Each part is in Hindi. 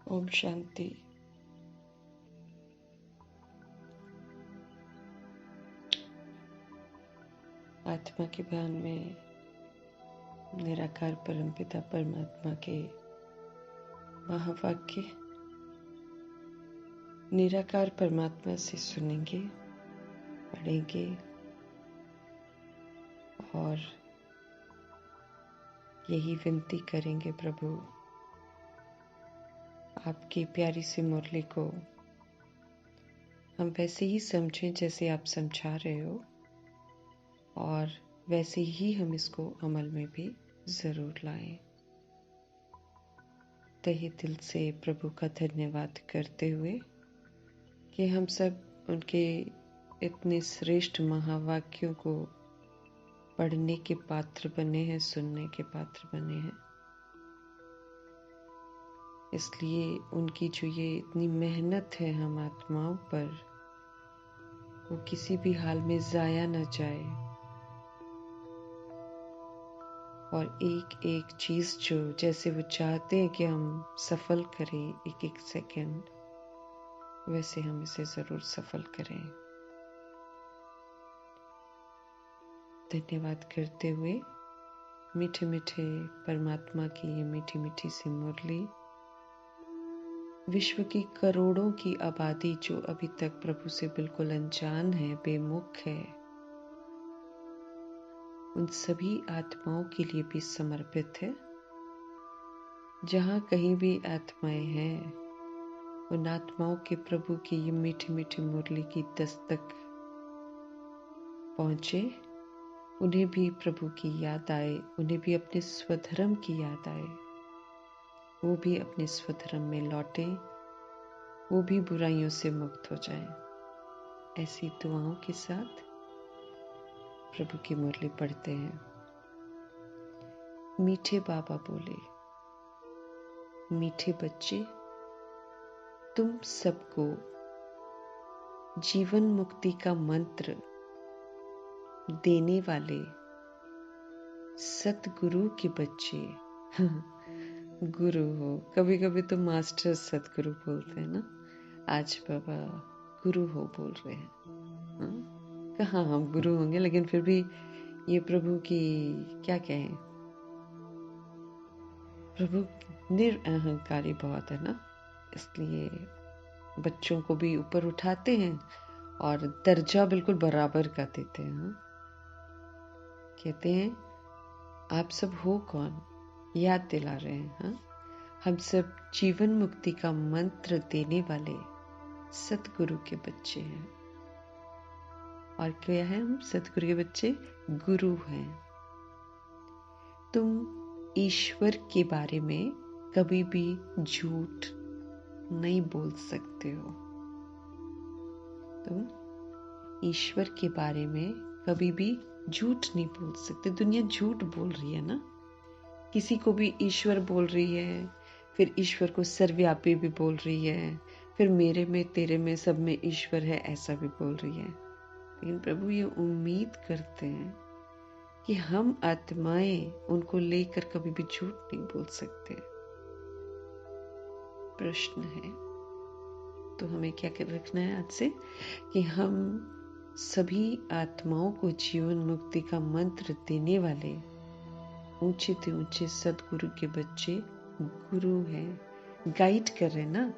ओम शांति। आत्मा के ज्ञान में निराकार परमपिता परमात्मा के महावाक्य निराकार परमात्मा से सुनेंगे, पढ़ेंगे और यही विनती करेंगे, प्रभु आपकी प्यारी सी मुरली को हम वैसे ही समझें जैसे आप समझा रहे हो, और वैसे ही हम इसको अमल में भी जरूर लाएं। तहे दिल से प्रभु का धन्यवाद करते हुए कि हम सब उनके इतने श्रेष्ठ महावाक्यों को पढ़ने के पात्र बने हैं, सुनने के पात्र बने हैं। इसलिए उनकी जो ये इतनी मेहनत है हम आत्माओं पर, वो किसी भी हाल में जाया न जाए, और एक एक चीज जो जैसे वो चाहते हैं कि हम सफल करें एक एक सेकंड, वैसे हम इसे जरूर सफल करें। धन्यवाद करते हुए मीठे मीठे परमात्मा की ये मीठी मीठी सी मुरली विश्व की करोड़ों की आबादी जो अभी तक प्रभु से बिल्कुल अनजान है, बेमुख है, उन सभी आत्माओं के लिए भी समर्पित है। जहाँ कहीं भी आत्माएं हैं, उन आत्माओं के प्रभु की ये मीठी मीठी मुरली की दस्तक पहुंचे, उन्हें भी प्रभु की याद आए, उन्हें भी अपने स्वधर्म की याद आए, वो भी अपने स्वधर्म में लौटे, वो भी बुराइयों से मुक्त हो जाएं। ऐसी दुआओं के साथ प्रभु की मुरली पढ़ते हैं। मीठे बाबा बोले, मीठे बच्चे, तुम सबको जीवन मुक्ति का मंत्र देने वाले सतगुरु के बच्चे गुरु हो। कभी कभी तो मास्टर सतगुरु बोलते हैं ना, आज बाबा गुरु हो बोल रहे हैं। कहाँ हम गुरु होंगे, लेकिन फिर भी ये प्रभु की क्या कहें, प्रभु निरअहंकारी बहुत है ना, इसलिए बच्चों को भी ऊपर उठाते हैं और दर्जा बिल्कुल बराबर का देते हैं। कहते हैं आप सब हो कौन, याद दिला रहे हैं। हम सब जीवन मुक्ति का मंत्र देने वाले सतगुरु के बच्चे हैं। और क्या है, हम सतगुरु के बच्चे गुरु हैं। तुम ईश्वर के बारे में कभी भी झूठ नहीं बोल सकते हो। तुम ईश्वर के बारे में कभी भी झूठ नहीं बोल सकते। दुनिया झूठ बोल रही है ना, किसी को भी ईश्वर बोल रही है, फिर ईश्वर को सर्वव्यापी भी बोल रही है, फिर मेरे में तेरे में सब में ईश्वर है ऐसा भी बोल रही है। लेकिन प्रभु ये उम्मीद करते हैं कि हम आत्माएं उनको लेकर कभी भी झूठ नहीं बोल सकते। प्रश्न है तो हमें क्या कर रखना है आज से, कि हम सभी आत्माओं को जीवन मुक्ति का मंत्र देने वाले ऊंचे से ऊंचे सदगुरु के बच्चे गुरु हैं, गाइड कर रहे हैं ना।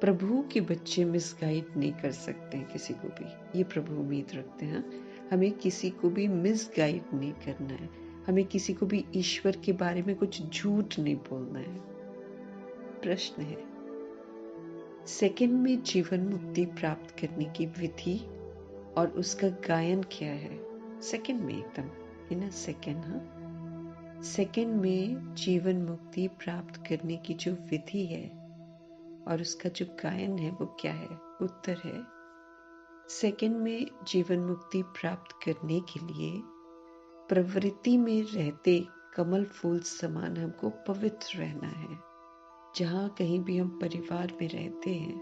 प्रभु के बच्चे मिसगाइड नहीं कर सकते हैं किसी को भी, ये प्रभु उम्मीद रखते हैं। हमें किसी को भी मिसगाइड नहीं करना है, हमें किसी को भी ईश्वर के बारे में कुछ झूठ नहीं बोलना है। प्रश्न है, सेकंड में जीवन मुक्ति प्राप्त करने की विधि और उसका गायन क्या है। सेकंड में एकदम बिना सेकंड, सेकंड में जीवन मुक्ति प्राप्त करने की जो विधि है और उसका जो गायन है वो क्या है। उत्तर है, सेकंड में जीवन मुक्ति प्राप्त करने के लिए प्रवृत्ति में रहते कमल फूल समान हमको पवित्र रहना है। जहाँ कहीं भी हम परिवार में रहते हैं,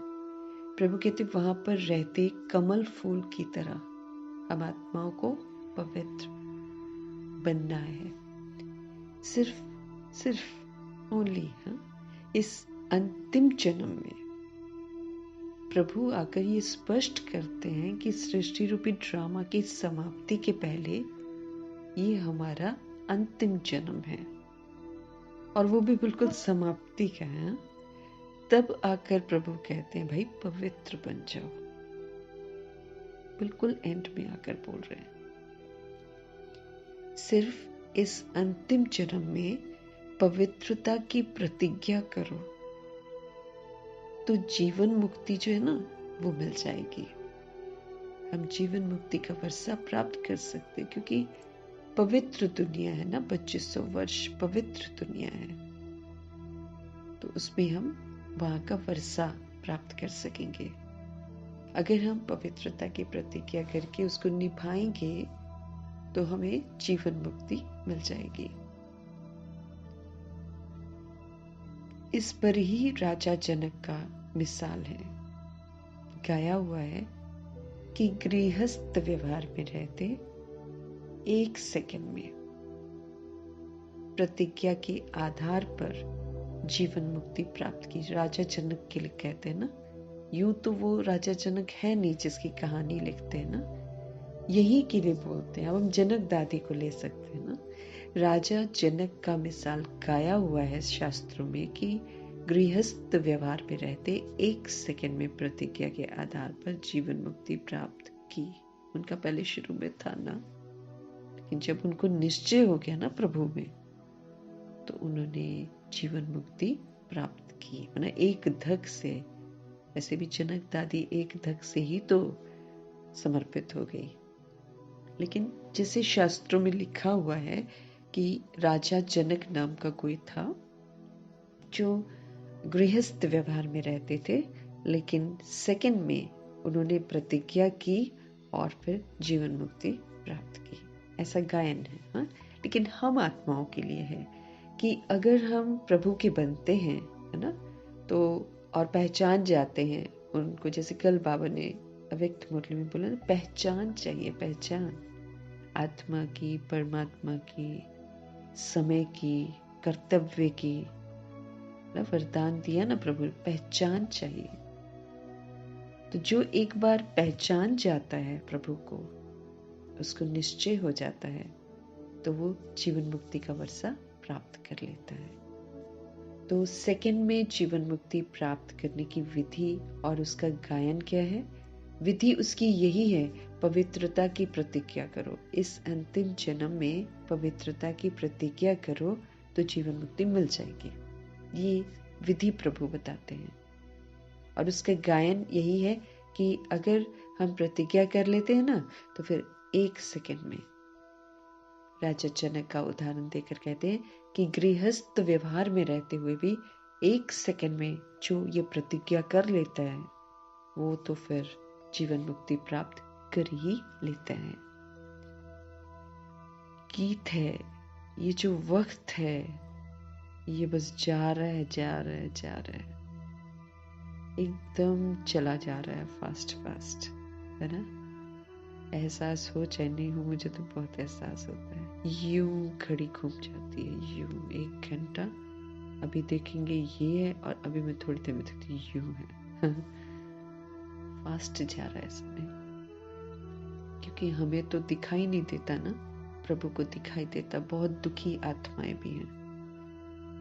प्रभु कहते वहां पर रहते कमल फूल की तरह हम आत्माओं को पवित्र बनना है। सिर्फ ओनली इस अंतिम जन्म में प्रभु आकर ये स्पष्ट करते हैं कि सृष्टि रूपी ड्रामा की समाप्ति के पहले ये हमारा अंतिम जन्म है, और वो भी बिल्कुल समाप्ति का है। तब आकर प्रभु कहते हैं भाई पवित्र बन जाओ। बिल्कुल एंड में आकर बोल रहे हैं। सिर्फ इस अंतिम जन्म में पवित्रता की प्रतिज्ञा करो तो जीवन मुक्ति जो है ना वो मिल जाएगी। हम जीवन मुक्ति का वर्षा प्राप्त कर सकते, क्योंकि पवित्र दुनिया है ना, 2500 वर्ष पवित्र दुनिया है, तो उसमें हम वहां का वर्षा प्राप्त कर सकेंगे। अगर हम पवित्रता की प्रतिज्ञा करके उसको निभाएंगे तो हमें जीवन मुक्ति मिल जाएगी। इस पर ही राजा जनक का मिसाल है। गाया हुआ है कि गृहस्थ व्यवहार में रहते 1 सेकंड में प्रतिज्ञा के आधार पर जीवन मुक्ति प्राप्त की। राजा जनक के लिए कहते हैं ना, यूं तो वो राजा जनक है नहीं जिसकी कहानी लिखते हैं ना, यही के लिए बोलते हैं। अब हम जनक दादी को ले सकते हैं ना। राजा जनक का मिसाल गाया हुआ है शास्त्रों में कि गृहस्थ व्यवहार में रहते 1 सेकंड में प्रतिज्ञा के आधार पर जीवन मुक्ति प्राप्त की। उनका पहले शुरू में था ना, लेकिन जब उनको निश्चय हो गया ना प्रभु में, तो उन्होंने जीवन मुक्ति प्राप्त की। माना एक धक से, वैसे भी जनक दादी एक धक से ही तो समर्पित हो गई, लेकिन जैसे शास्त्रों में लिखा हुआ है कि राजा जनक नाम का कोई था जो गृहस्थ व्यवहार में रहते थे, लेकिन सेकंड में उन्होंने प्रतिज्ञा की और फिर जीवन मुक्ति प्राप्त की। ऐसा गायन है। हाँ? लेकिन हम आत्माओं के लिए है कि अगर हम प्रभु के बनते हैं, है ना, तो और पहचान जाते हैं उनको, जैसे कल बाबा ने अव्यक्त मुरली में बोला ना, पहचान चाहिए, पहचान आत्मा की, परमात्मा की, समय की, कर्तव्य की, ना वरदान दिया ना प्रभु, पहचान चाहिए। तो जो एक बार पहचान जाता है प्रभु को, उसको निश्चय हो जाता है, तो वो जीवन मुक्ति का वर्षा प्राप्त कर लेता है। तो सेकंड में जीवन मुक्ति प्राप्त करने की विधि और उसका गायन क्या है? विधि उसकी यही है, पवित्रता की प्रतिज्ञा करो। इस अंतिम जन्म में पवित्रता की प्रतिज्ञा करो तो जीवन मुक्ति मिल जाएगी। ये विधि प्रभु बताते हैं। और उसका गायन यही है कि अगर हम प्रतिज्ञा कर लेते हैं ना, तो फिर 1 सेकंड में, राजा जनक का उदाहरण देकर कहते हैं कि गृहस्थ व्यवहार में रहते हुए भी 1 सेकंड में जो ये प्रतिज्ञा कर लेता है, वो तो फिर जीवन मुक्ति प्राप्त कर ही लेता है। गीत है, ये जो वक्त है, ये बस जा रहा है, जा रहा है, जा रहा है, एकदम चला जा रहा है, फास्ट फास्ट, है ना। एहसास हो चाहे नहीं हो, मुझे तो बहुत एहसास होता है। यूं घड़ी घूम जाती है, यूं 1 घंटा अभी देखेंगे ये है, और अभी मैं थोड़ी देर में देखती यूं है। फास्ट जा रहा है समय, क्योंकि हमें तो दिखाई नहीं देता ना, प्रभु को दिखाई देता। बहुत दुखी आत्माएं भी हैं,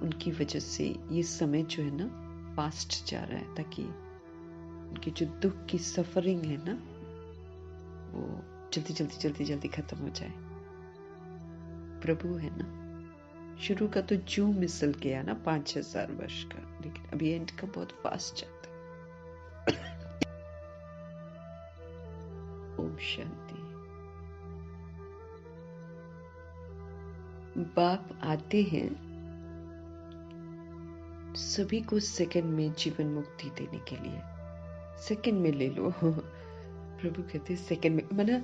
उनकी वजह से ये समय जो है ना फास्ट जा रहा है, ताकि उनकी जो दुख की सफरिंग है ना, वो जल्दी जल्दी जल्दी जल्दी खत्म हो जाए। प्रभु है ना, शुरू का तो जू मिसल गया ना 5000 वर्ष का, लेकिन अभी एंड का बहुत फास्ट जाता है। ओम शांति। बाप आते हैं सभी को सेकंड में जीवन मुक्ति देने के लिए। सेकंड में ले लो। प्रभु कहते सेकंड में, माना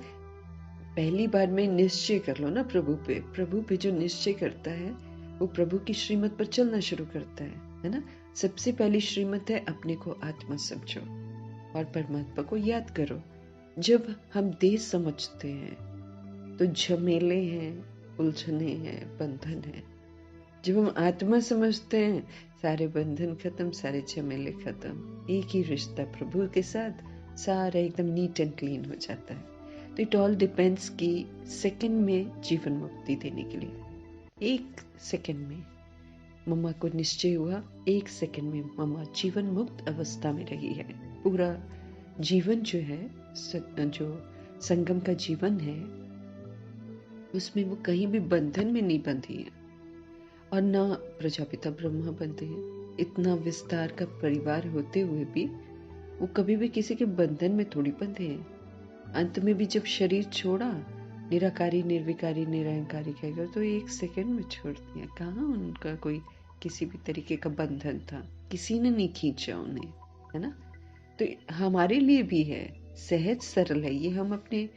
पहली बार में निश्चय कर लो ना प्रभु पे। प्रभु पे जो निश्चय करता है वो प्रभु की श्रीमत पर चलना शुरू करता है ना। सबसे पहली श्रीमत है अपने को आत्मा समझो और परमात्मा को याद करो। जब हम देह समझते हैं तो झमेले हैं, उलझने हैं, बंधन है। जब हम आत्मा समझते हैं, सारे बंधन खत्म, सारे झमेले खत्म, एक ही रिश्ता प्रभु के साथ, सारा एकदम नीट एंड क्लीन हो जाता है। तो इट ऑल डिपेंड्स कि सेकंड में जीवन मुक्ति देने के लिए, एक सेकंड में मम्मा को निश्चय हुआ, एक सेकंड में मम्मा जीवन मुक्त अवस्था में रही है। पूरा जीवन जो है, जो संगम का जीवन है, उसमें वो कहीं भी बंधन में नहीं बंधी है और ना प्रजापिता ब्रह्मा बंधे हैं। इतना विस्तार का परिवार होते हुए भी वो कभी भी किसी के बंधन में थोड़ी बंधे हैं। अंत में भी जब शरीर छोड़ा, निराकारी निर्विकारी निरंकारी कहकर, तो एक सेकंड में छोड़ दिया। कहाँ उनका कोई किसी भी तरीके का बंधन था, किसी ने नहीं खींचा उन्हें, है ना। तो हमारे लिए भी है, सहज सरल है ये। हम अपने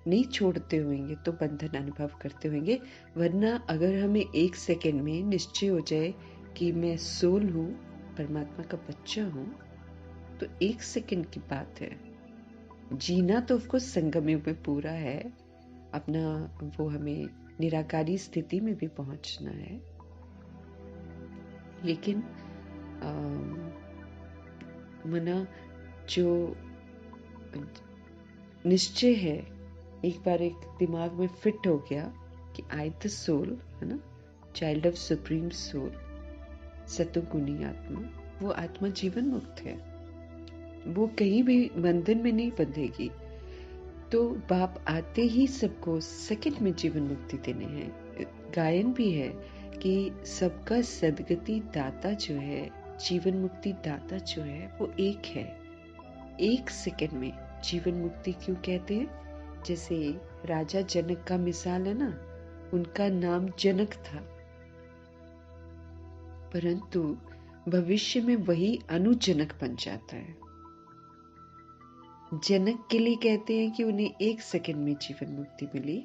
नहीं छोड़ते होंगे तो बंधन अनुभव करते होंगे, वरना अगर हमें एक सेकंड में निश्चय हो जाए कि मैं सोल हूँ, परमात्मा का बच्चा हूँ, तो एक सेकंड की बात है। जीना तो ऑफ कोर्स संगम युग में पूरा है अपना, वो हमें निराकारी स्थिति में भी पहुंचना है, लेकिन मना जो निश्चय है, एक बार एक दिमाग में फिट हो गया कि आई द सोल, है ना, चाइल्ड ऑफ सुप्रीम सोल, सतोगुणी आत्मा, वो आत्मा जीवन मुक्त है, वो कहीं भी बंधन में नहीं बंधेगी। तो बाप आते ही सबको सेकंड में जीवन मुक्ति देने हैं। गायन भी है कि सबका सदगति दाता जो है, जीवन मुक्ति दाता जो है, वो एक है। एक सेकंड में जीवन मुक्ति क्यों कहते हैं? जैसे राजा जनक का मिसाल है ना, उनका नाम जनक था, परंतु भविष्य में वही अनुजनक बन जाता है। जनक के लिए कहते हैं कि उन्हें एक सेकंड में जीवन मुक्ति मिली,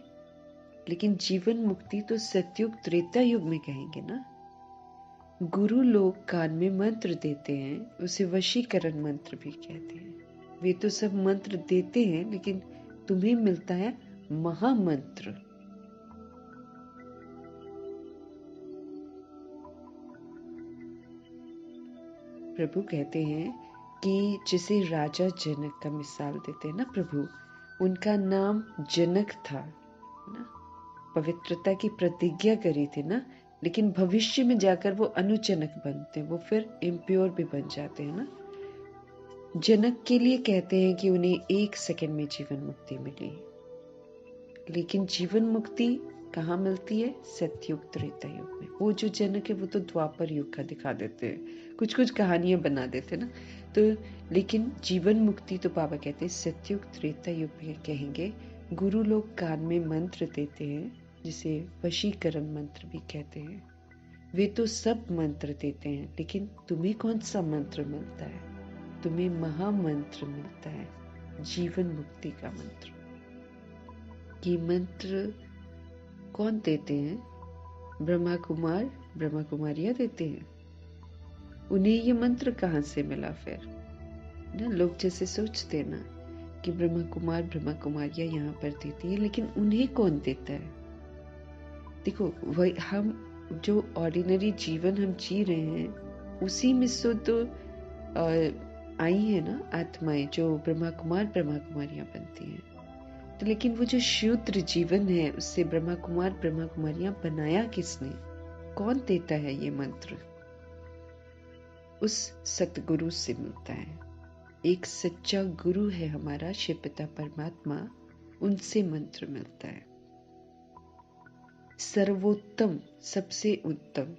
लेकिन जीवन मुक्ति तो सतयुग त्रेता युग में कहेंगे ना। गुरु लोग कान में मंत्र देते हैं, उसे वशीकरण मंत्र भी कहते हैं। वे तो सब मंत्र देते हैं, लेकिन तुम्हें मिलता है महामंत्र। प्रभु कहते हैं कि जिसे राजा जनक का मिसाल देते हैं ना प्रभु, उनका नाम जनक था ना, पवित्रता की प्रतिज्ञा करी थी ना, लेकिन भविष्य में जाकर वो अनुजनक बनते हैं, वो फिर इम्प्योर भी बन जाते हैं ना। जनक के लिए कहते हैं कि उन्हें एक सेकंड में जीवन मुक्ति मिली, लेकिन जीवन मुक्ति कहाँ मिलती है? सतयुग त्रेता युग में। वो जो जनक है वो तो द्वापर युग का दिखा देते हैं, कुछ कुछ कहानियां बना देते ना, तो लेकिन जीवन मुक्ति तो बाबा कहते हैं सतयुग त्रेता युग में कहेंगे। गुरु लोग कान में मंत्र देते हैं, जिसे वशीकरण मंत्र भी कहते हैं। वे तो सब मंत्र देते हैं, लेकिन तुम्हें कौन सा मंत्र मिलता है? तुम्हें महामंत्र मिलता है, जीवन मुक्ति का मंत्र। ये मंत्र कौन देते हैं? ब्रह्मा कुमार ब्रह्मा कुमारियां देते हैं। उन्हें ये मंत्र कहाँ से मिला फिर? ना लोग जैसे सोचते हैं ना कि ब्रह्मा कुमार ब्रह्मा कुमारियां यहाँ पर देती हैं, लेकिन उन्हें कौन देता है? देखो, वही हम जो ऑर्डिनरी जीवन हम जी रहे हैं, उसी में से तो आई है ना आत्माएं जो ब्रह्मा कुमार ब्रह्मा कुमारियां बनती हैं। तो लेकिन वो जो शूद्र जीवन है, उससे ब्रह्मा कुमार ब्रह्मा कुमारियां बनाया किसने? कौन देता है ये मंत्र? उस सतगुरु से मिलता है। एक सच्चा गुरु है हमारा शिव पिता परमात्मा, उनसे मंत्र मिलता है। सर्वोत्तम, सबसे उत्तम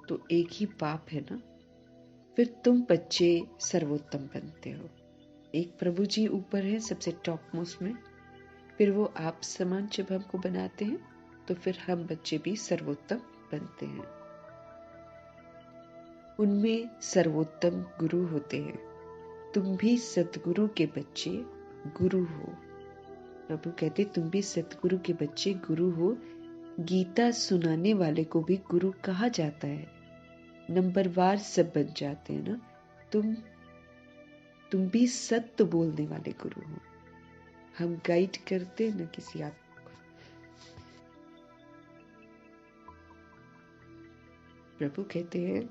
तो एक ही बाप है ना, फिर तुम बच्चे सर्वोत्तम बनते हो। एक प्रभु जी ऊपर है सबसे टॉप मोस्ट में, फिर वो आप समान जब हमको बनाते हैं तो फिर हम बच्चे भी सर्वोत्तम बनते हैं। उनमें सर्वोत्तम गुरु होते हैं। तुम भी सतगुरु के बच्चे गुरु हो। प्रभु कहते तुम भी सतगुरु के बच्चे गुरु हो। गीता सुनाने वाले को भी गुरु कहा जाता है। नंबरवार सब बन जाते हैं ना। तुम भी सत्य बोलने वाले गुरु हो। हम गाइड करते हैं ना किसी आप प्रभु कहते हैं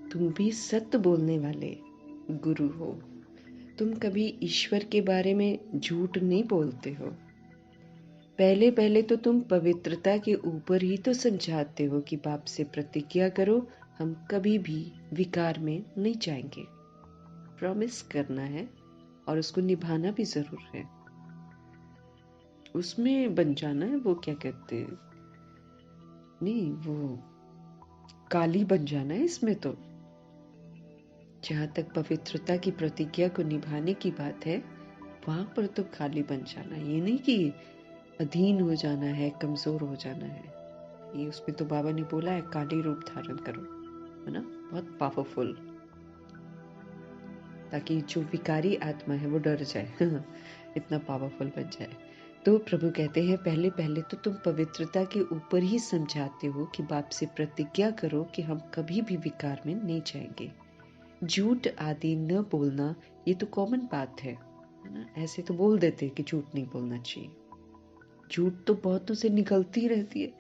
तुम भी सत्य बोलने वाले गुरु हो। तुम कभी ईश्वर के बारे में झूठ नहीं बोलते हो। पहले पहले तो तुम पवित्रता के ऊपर ही तो समझाते हो कि बाप से प्रतिज्ञा करो, हम कभी भी विकार में नहीं जाएंगे। प्रॉमिस करना है और उसको निभाना भी जरूर है। उसमें बन जाना है, वो क्या कहते हैं, नहीं वो काली बन जाना है इसमें तो। जहां तक पवित्रता की प्रतिज्ञा को निभाने की बात है, वहां पर तो काली बन जाना, ये नहीं कि अधीन हो जाना है, कमजोर हो जाना है। ये उसमें तो बाबा ने बोला है काली रूप धारण करो, है ना, बहुत पावरफुल, ताकि जो विकारी आत्मा है वो डर जाए इतना पावरफुल बन जाए। तो प्रभु कहते हैं पहले पहले तो तुम पवित्रता के ऊपर ही समझाते हो कि बाप से प्रतिज्ञा करो कि हम कभी भी विकार में नहीं जाएंगे। झूठ आदि न बोलना ये तो कॉमन बात है ना। ऐसे तो बोल देते हैं कि झूठ नहीं बोलना चाहिए। झूठ तो बहुतों से निकलती रहती है।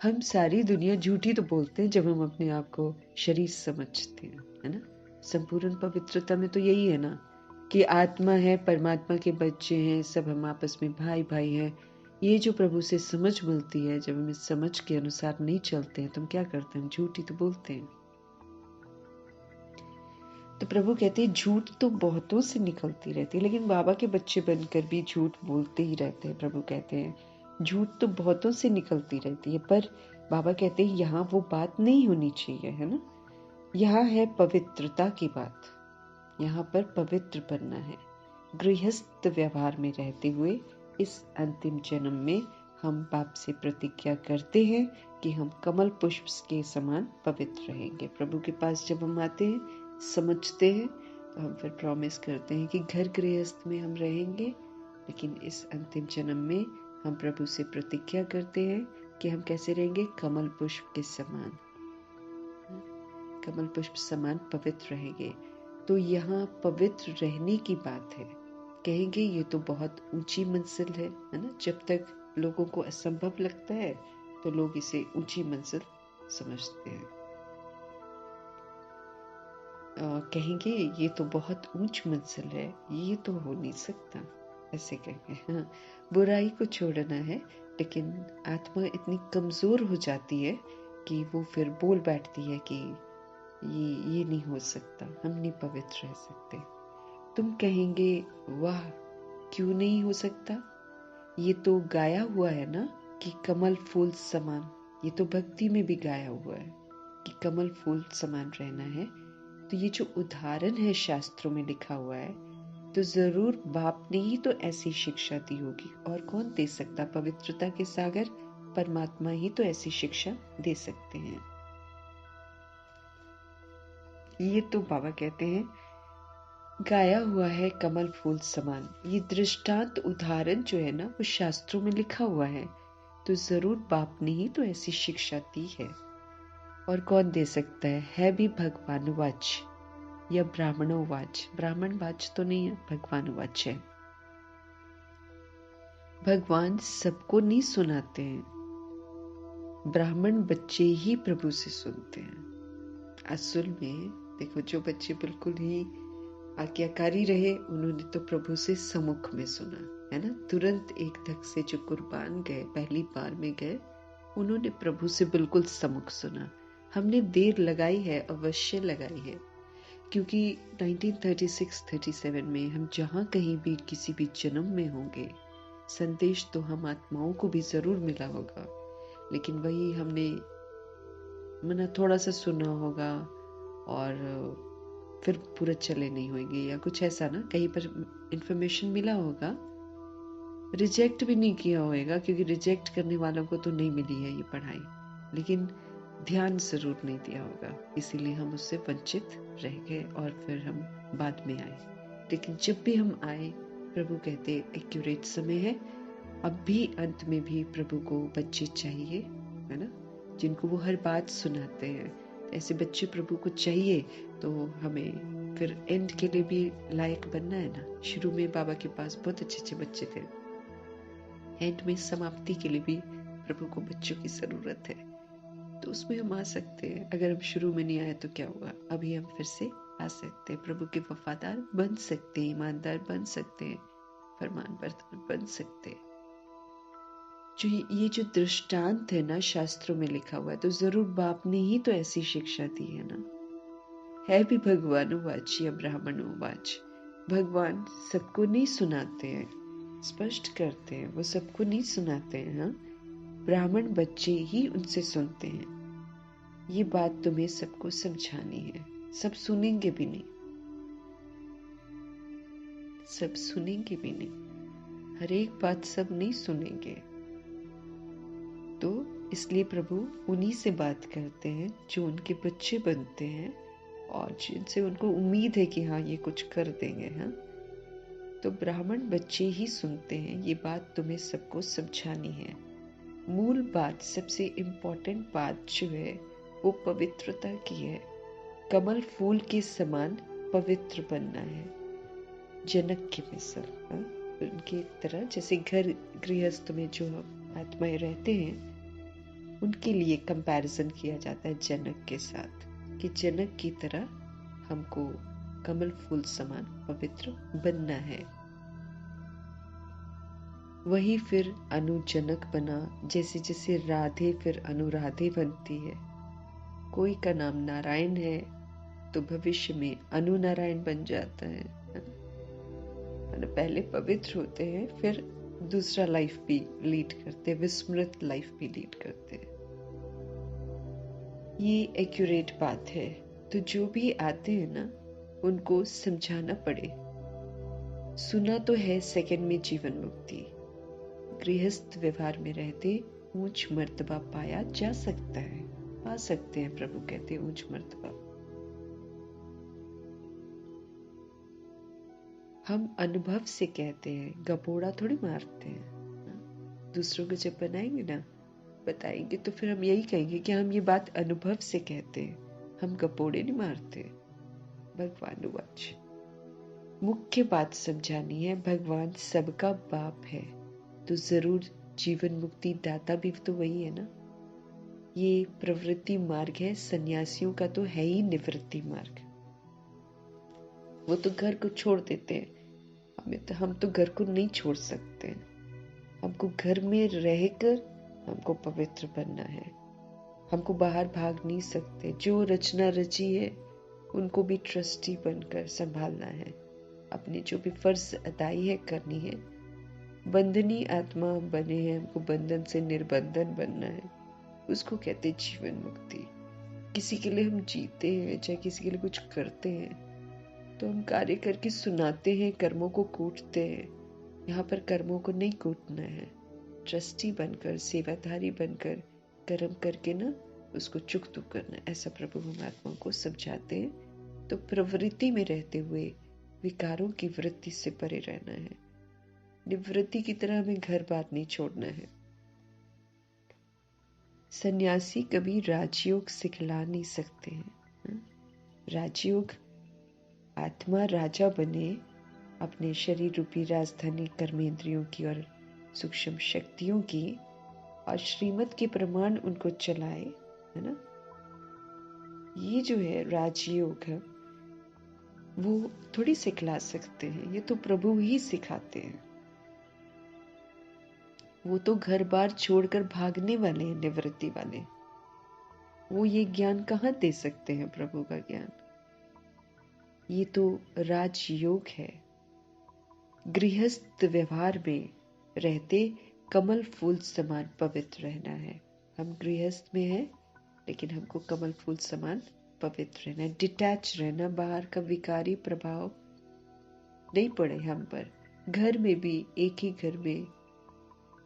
हम सारी दुनिया झूठी तो बोलते हैं जब हम अपने आप को शरीर समझते हैं, है ना। संपूर्ण पवित्रता में तो यही है ना कि आत्मा है, परमात्मा के बच्चे हैं, सब हम आपस में भाई भाई हैं। ये जो प्रभु से समझ मिलती है, जब हम इस समझ के अनुसार नहीं चलते हैं तो हम क्या करते हैं, हम झूठी तो बोलते हैं। तो प्रभु कहते हैं झूठ तो बहुतों से निकलती रहती है, लेकिन बाबा के बच्चे बनकर भी झूठ बोलते ही रहते हैं। प्रभु कहते हैं झूठ तो बहुतों से निकलती रहती है, पर बाबा कहते हैं यहाँ वो बात नहीं होनी चाहिए, है ना। यहाँ है पवित्रता की बात, यहाँ पर पवित्र बनना है। गृहस्थ व्यवहार में रहते हुए इस अंतिम जन्म में हम बाप से प्रतिज्ञा करते हैं कि हम कमल पुष्प के समान पवित्र रहेंगे। प्रभु के पास जब हम आते हैं, समझते हैं, तो हम फिर प्रॉमिस करते हैं कि घर गृहस्थ में हम रहेंगे, लेकिन इस अंतिम जन्म में हम प्रभु से प्रतिज्ञा करते हैं कि हम कैसे रहेंगे, कमल पुष्प के समान, कमल पुष्प समान पवित्र रहेंगे। तो यहाँ पवित्र रहने की बात है। कहेंगे ये तो बहुत ऊंची मंजिल है ना। जब तक लोगों को असंभव लगता है तो लोग इसे ऊंची मंजिल समझते हैं। कहेंगे ये तो बहुत ऊंच मंजिल है, ये तो हो नहीं सकता, ऐसे कहेंगे। हाँ, बुराई को छोड़ना है, लेकिन आत्मा इतनी कमजोर हो जाती है कि वो फिर बोल बैठती है कि ये नहीं हो सकता, हम नहीं पवित्र रह सकते। तुम कहेंगे वाह, क्यों नहीं हो सकता, ये तो गाया हुआ है ना कि कमल फूल समान। ये तो भक्ति में भी गाया हुआ है कि कमल फूल समान रहना है। तो ये जो उदाहरण है शास्त्रों में लिखा हुआ है, तो जरूर बाप ने ही तो ऐसी शिक्षा दी होगी। और कौन दे सकता, पवित्रता के सागर परमात्मा ही तो ऐसी शिक्षा दे सकते हैं। ये तो बाबा कहते हैं गाया हुआ है कमल फूल समान। ये दृष्टांत उदाहरण जो है ना, वो शास्त्रों में लिखा हुआ है, तो जरूर बाप ने ही तो ऐसी शिक्षा दी है। और कौन दे सकता है भी भगवान वाच या ब्राह्मणों वाच। ब्राह्मण वाच तो नहीं है, भगवान वाच है। भगवान सबको नहीं सुनाते हैं, ब्राह्मण बच्चे ही प्रभु से सुनते हैं। असल में देखो, जो बच्चे बिल्कुल ही आज्ञाकारी रहे, उन्होंने तो प्रभु से सम्मुख में सुना, है ना। तुरंत एक धक से जो कुर्बान गए, पहली बार में गए, उन्होंने प्रभु से बिल्कुल सम्मुख सुना। हमने देर लगाई है, अवश्य लगाई है, क्योंकि 1936-37 में हम जहाँ कहीं भी किसी भी जन्म में होंगे, संदेश तो हम आत्माओं को भी जरूर मिला होगा, लेकिन वही हमने मना थोड़ा सा सुना होगा और फिर पूरा चले नहीं होंगे, या कुछ ऐसा ना। कहीं पर इंफॉर्मेशन मिला होगा, रिजेक्ट भी नहीं किया होगा, क्योंकि रिजेक्ट करने वालों को तो नहीं मिली है ये पढ़ाई, लेकिन ध्यान जरूर नहीं दिया होगा, इसीलिए हम उससे वंचित रह गए और फिर हम बाद में आए। लेकिन जब भी हम आए, प्रभु कहते एक्यूरेट समय है। अब भी अंत में भी प्रभु को बच्चे चाहिए, है ना, जिनको वो हर बात सुनाते हैं। ऐसे बच्चे प्रभु को चाहिए, तो हमें फिर एंड के लिए भी लायक बनना है ना। शुरू में बाबा के पास बहुत अच्छे अच्छे बच्चे थे, एंड में समाप्ति के लिए भी प्रभु को बच्चों की जरूरत है। तो उसमें हम आ सकते हैं। अगर हम शुरू में नहीं आए तो क्या होगा, अभी हम फिर से आ सकते हैं, प्रभु के वफादार बन सकते हैं, ईमानदार बन सकते हैं, फरमान बरदार बन सकते हैं। जो ये जो दृष्टांत है ना शास्त्रों में लिखा हुआ है, तो जरूर बाप ने ही तो ऐसी शिक्षा दी है ना। है भी भगवानुवाच या ब्राह्मणोवाच। भगवान सबको नहीं सुनाते हैं, स्पष्ट करते हैं, वो सबको नहीं सुनाते हैं। हाँ, ब्राह्मण बच्चे ही उनसे सुनते हैं। ये बात तुम्हें सबको समझानी है। सब सुनेंगे भी नहीं, सब सुनेंगे भी नहीं, हर एक बात सब नहीं सुनेंगे। तो इसलिए प्रभु उन्हीं से बात करते हैं जो उनके बच्चे बनते हैं और जिनसे उनको उम्मीद है कि हाँ ये कुछ कर देंगे। हाँ, तो ब्राह्मण बच्चे ही सुनते हैं। ये बात तुम्हें सबको समझानी है। मूल बात, सबसे इम्पोर्टेंट बात जो है वो पवित्रता की है। कमल फूल के समान पवित्र बनना है, जनक की मिसल। हाँ? उनकी तरह, जैसे घर गृहस्थ में जो आत्माएं रहते हैं उनके लिए कंपैरिजन किया जाता है जनक के साथ, कि जनक की तरह हमको कमल फूल समान पवित्र बनना है। वही फिर अनुजनक बना, जैसे जैसे राधे फिर अनुराधे बनती है। कोई का नाम नारायण है तो भविष्य में अनु नारायण बन जाता है। पहले पवित्र होते हैं, फिर दूसरा लाइफ भी लीड करते हैं, विस्मृत लाइफ भी लीड करते हैं। ये एक्यूरेट बात है। तो जो भी आते हैं ना उनको समझाना पड़े। सुना तो है सेकंड में जीवन मुक्ति, गृहस्थ व्यवहार में रहते ऊंच मर्तबा पाया जा सकता है, पा सकते हैं। प्रभु कहते हैं ऊंच मर्तबा। हम अनुभव से कहते हैं, गपोड़ा थोड़ी मारते हैं। दूसरों को जब बनाएंगे ना, बताएंगे, तो फिर हम यही कहेंगे कि हम ये बात अनुभव से कहते हैं, हम गपोड़े नहीं मारते। भगवानुवाच। मुख्य बात समझानी है, भगवान सबका बाप है तो जरूर जीवन मुक्ति दाता भी तो वही है ना। ये प्रवृत्ति मार्ग है, सन्यासियों का तो है ही निवृत्ति मार्ग। वो तो घर को छोड़ देते हैं, हम तो घर को नहीं छोड़ सकते। हमको घर में रहकर हमको पवित्र बनना है, हमको बाहर भाग नहीं सकते। जो रचना रची है उनको भी ट्रस्टी बनकर संभालना है, अपनी जो भी फर्ज अदाई है करनी है। बंधनी आत्मा हम बने हैं, हमको बंधन से निर्बंधन बनना है, उसको कहते हैं जीवन मुक्ति। किसी के लिए हम जीते हैं, चाहे किसी के लिए कुछ करते हैं, तो हम कार्य करके सुनाते हैं, कर्मों को कूटते हैं। यहाँ पर कर्मों को नहीं कूटना है, ट्रस्टी बनकर, सेवाधारी बनकर कर्म करके ना उसको चुकतू करना, ऐसा प्रभु हम आत्मा को समझाते हैं। तो प्रवृत्ति में रहते हुए विकारों की वृत्ति से परे रहना है। निवृत्ति की तरह हमें घर बार नहीं छोड़ना है। सन्यासी कभी राजयोग सिखला नहीं सकते हैं। राजयोग आत्मा राजा बने, अपने शरीर रूपी राजधानी कर्मेंद्रियों की और सूक्ष्म शक्तियों की, और श्रीमत के प्रमाण उनको चलाए, है ना। ये जो है राजयोग है, वो थोड़ी सिखला सकते हैं, ये तो प्रभु ही सिखाते हैं। वो तो घर बार छोड़कर भागने वाले हैं, निवृत्ति वाले। वो ये ज्ञान कहाँ दे सकते हैं, प्रभु का ज्ञान। ये तो राजयोग है। गृहस्थ व्यवहार में रहते कमल फूल समान पवित्र रहना है। हम गृहस्थ में हैं, लेकिन हमको कमल फूल समान पवित्र रहना है, डिटैच रहना, बाहर का विकारी प्रभाव नहीं पड़े हम पर। घर में भी एक ही घर में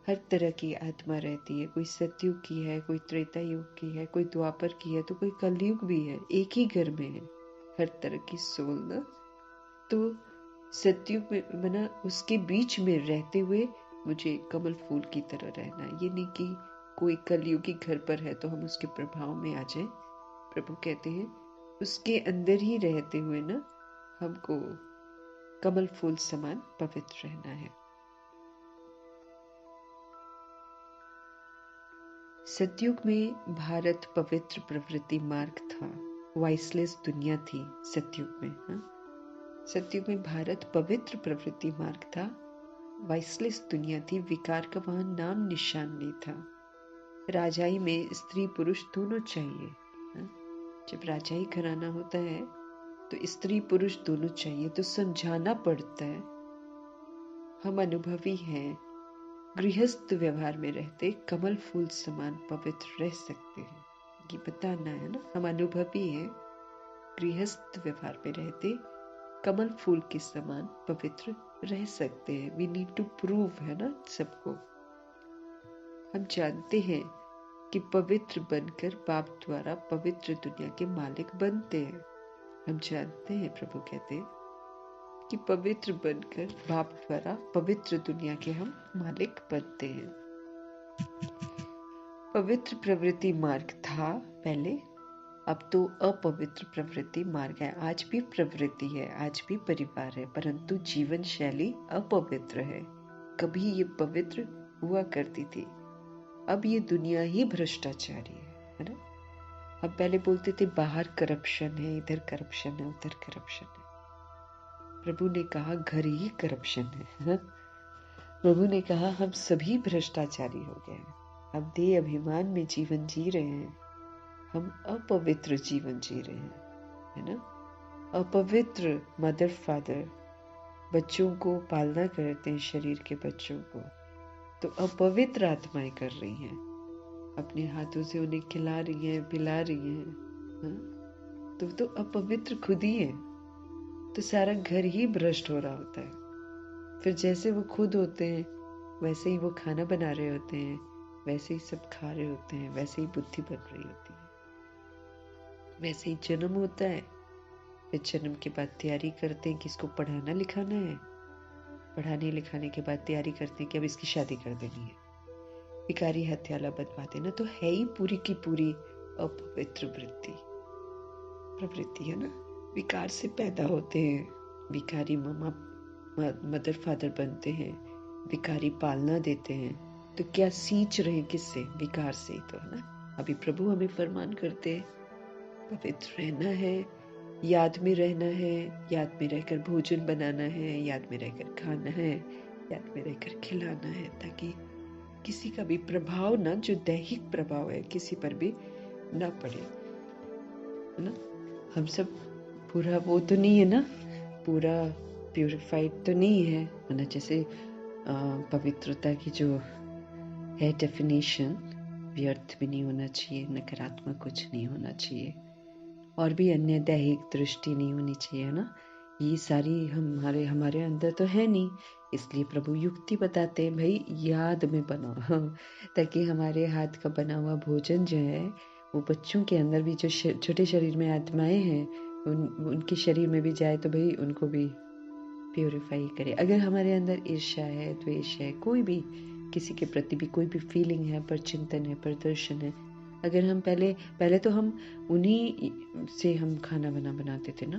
हर तरह की आत्मा रहती है, कोई सतयुग की है, कोई त्रेता युग की है, कोई द्वापर की है, तो कोई कलयुग भी है। एक ही घर में है हर तरह की सोल ना। तो सतयुग में बना, उसके बीच में रहते हुए मुझे कमल फूल की तरह रहना है। ये नहीं कि कोई कलयुगी घर पर है तो हम उसके प्रभाव में आ जाएं। प्रभु कहते हैं उसके अंदर ही रहते हुए ना हमको कमल फूल समान पवित्र रहना है। सतयुग में भारत पवित्र प्रवृत्ति मार्ग था, वाइसलेस दुनिया थी सतयुग में। सतयुग में भारत पवित्र प्रवृत्ति मार्ग था, वाइसलेस दुनिया थी, विकार का वहां नाम निशान नहीं था। राजाई में स्त्री पुरुष दोनों चाहिए। जब राजाई घराना होता है तो स्त्री पुरुष दोनों चाहिए, तो समझाना पड़ता है। हम अनुभवी हैं, गृहस्थ व्यवहार में रहते कमल फूल समान पवित्र रह सकते हैं, ये बताना है ना। हम अनुभवी हैं, गृहस्थ व्यवहार में रहते कमल फूल के समान पवित्र रह सकते हैं। वी नीड टू प्रूव, है ना, सबको। हम जानते हैं कि पवित्र बनकर बाप द्वारा पवित्र दुनिया के मालिक बनते हैं। हम जानते हैं, प्रभु कहते हैं कि पवित्र बनकर बाप द्वारा पवित्र दुनिया के हम मालिक बनते हैं। पवित्र प्रवृत्ति मार्ग था पहले, अब तो अपवित्र प्रवृत्ति मार्ग है। आज भी प्रवृत्ति है, आज भी परिवार है, परंतु जीवन शैली अपवित्र है। कभी ये पवित्र हुआ करती थी, अब ये दुनिया ही भ्रष्टाचारी है ना। अब पहले बोलते थे बाहर करप्शन है, इधर करप्शन है, उधर करप्शन है। प्रभु ने कहा घर ही करप्शन है। प्रभु ने कहा हम सभी भ्रष्टाचारी हो गए हैं, अब देह अभिमान में जीवन जी रहे हैं, हम अपवित्र जीवन जी रहे हैं, है ना। अपवित्र मदर फादर बच्चों को पालना करते हैं, शरीर के बच्चों को, तो अपवित्र आत्माएं कर रही हैं, अपने हाथों से उन्हें खिला रही हैं, पिला रही हैं, तो अपवित्र खुद ही है। तो सारा घर ही भ्रष्ट हो रहा होता है। फिर जैसे वो खुद होते हैं वैसे ही वो खाना बना रहे होते हैं, वैसे ही सब खा रहे होते हैं, वैसे ही बुद्धि बन रही होती है, वैसे ही जन्म होता है। फिर जन्म के बाद तैयारी करते हैं कि इसको पढ़ाना लिखाना है, पढ़ाने लिखाने के बाद तैयारी करते हैं कि अब इसकी शादी कर देनी है, भिखारी हत्याला बनवाते ना, तो है ही पूरी की पूरी अपवित्र प्रवृत्ति, है ना। विकार से पैदा होते हैं, विकारी मामा मदर फादर बनते हैं, विकारी पालना देते हैं, तो क्या सींच रहे किससे? विकार से ही तो, है ना। अभी प्रभु हमें फरमान करते हैं पवित्र रहना है, याद में रहना है, याद में रहकर भोजन बनाना है, याद में रहकर खाना है, याद में रहकर खिलाना है, ताकि किसी का भी प्रभाव ना, जो दैहिक प्रभाव है, किसी पर भी ना पड़े, है ना। हम सब पूरा वो तो नहीं है ना, पूरा प्यूरिफाइड तो नहीं है ना। जैसे पवित्रता की जो है डेफिनेशन, व्यर्थ भी नहीं होना चाहिए, नकारात्मक कुछ नहीं होना चाहिए, और भी अन्य दैहिक दृष्टि नहीं होनी चाहिए, ना। ये सारी हमारे अंदर तो है नहीं, इसलिए प्रभु युक्ति बताते हैं, भाई याद में बनाओ, ताकि हमारे हाथ का बना हुआ भोजन जो है वो बच्चों के अंदर भी, जो छोटे शरीर में आत्माएं हैं, उनके शरीर में भी जाए, तो भाई उनको भी प्योरीफाई करे। अगर हमारे अंदर ईर्ष्या है, द्वेष है, कोई भी किसी के प्रति भी कोई भी फीलिंग है, पर चिंतन है, प्रदर्शन है, अगर हम पहले तो हम उन्हीं से हम खाना बनाते थे ना,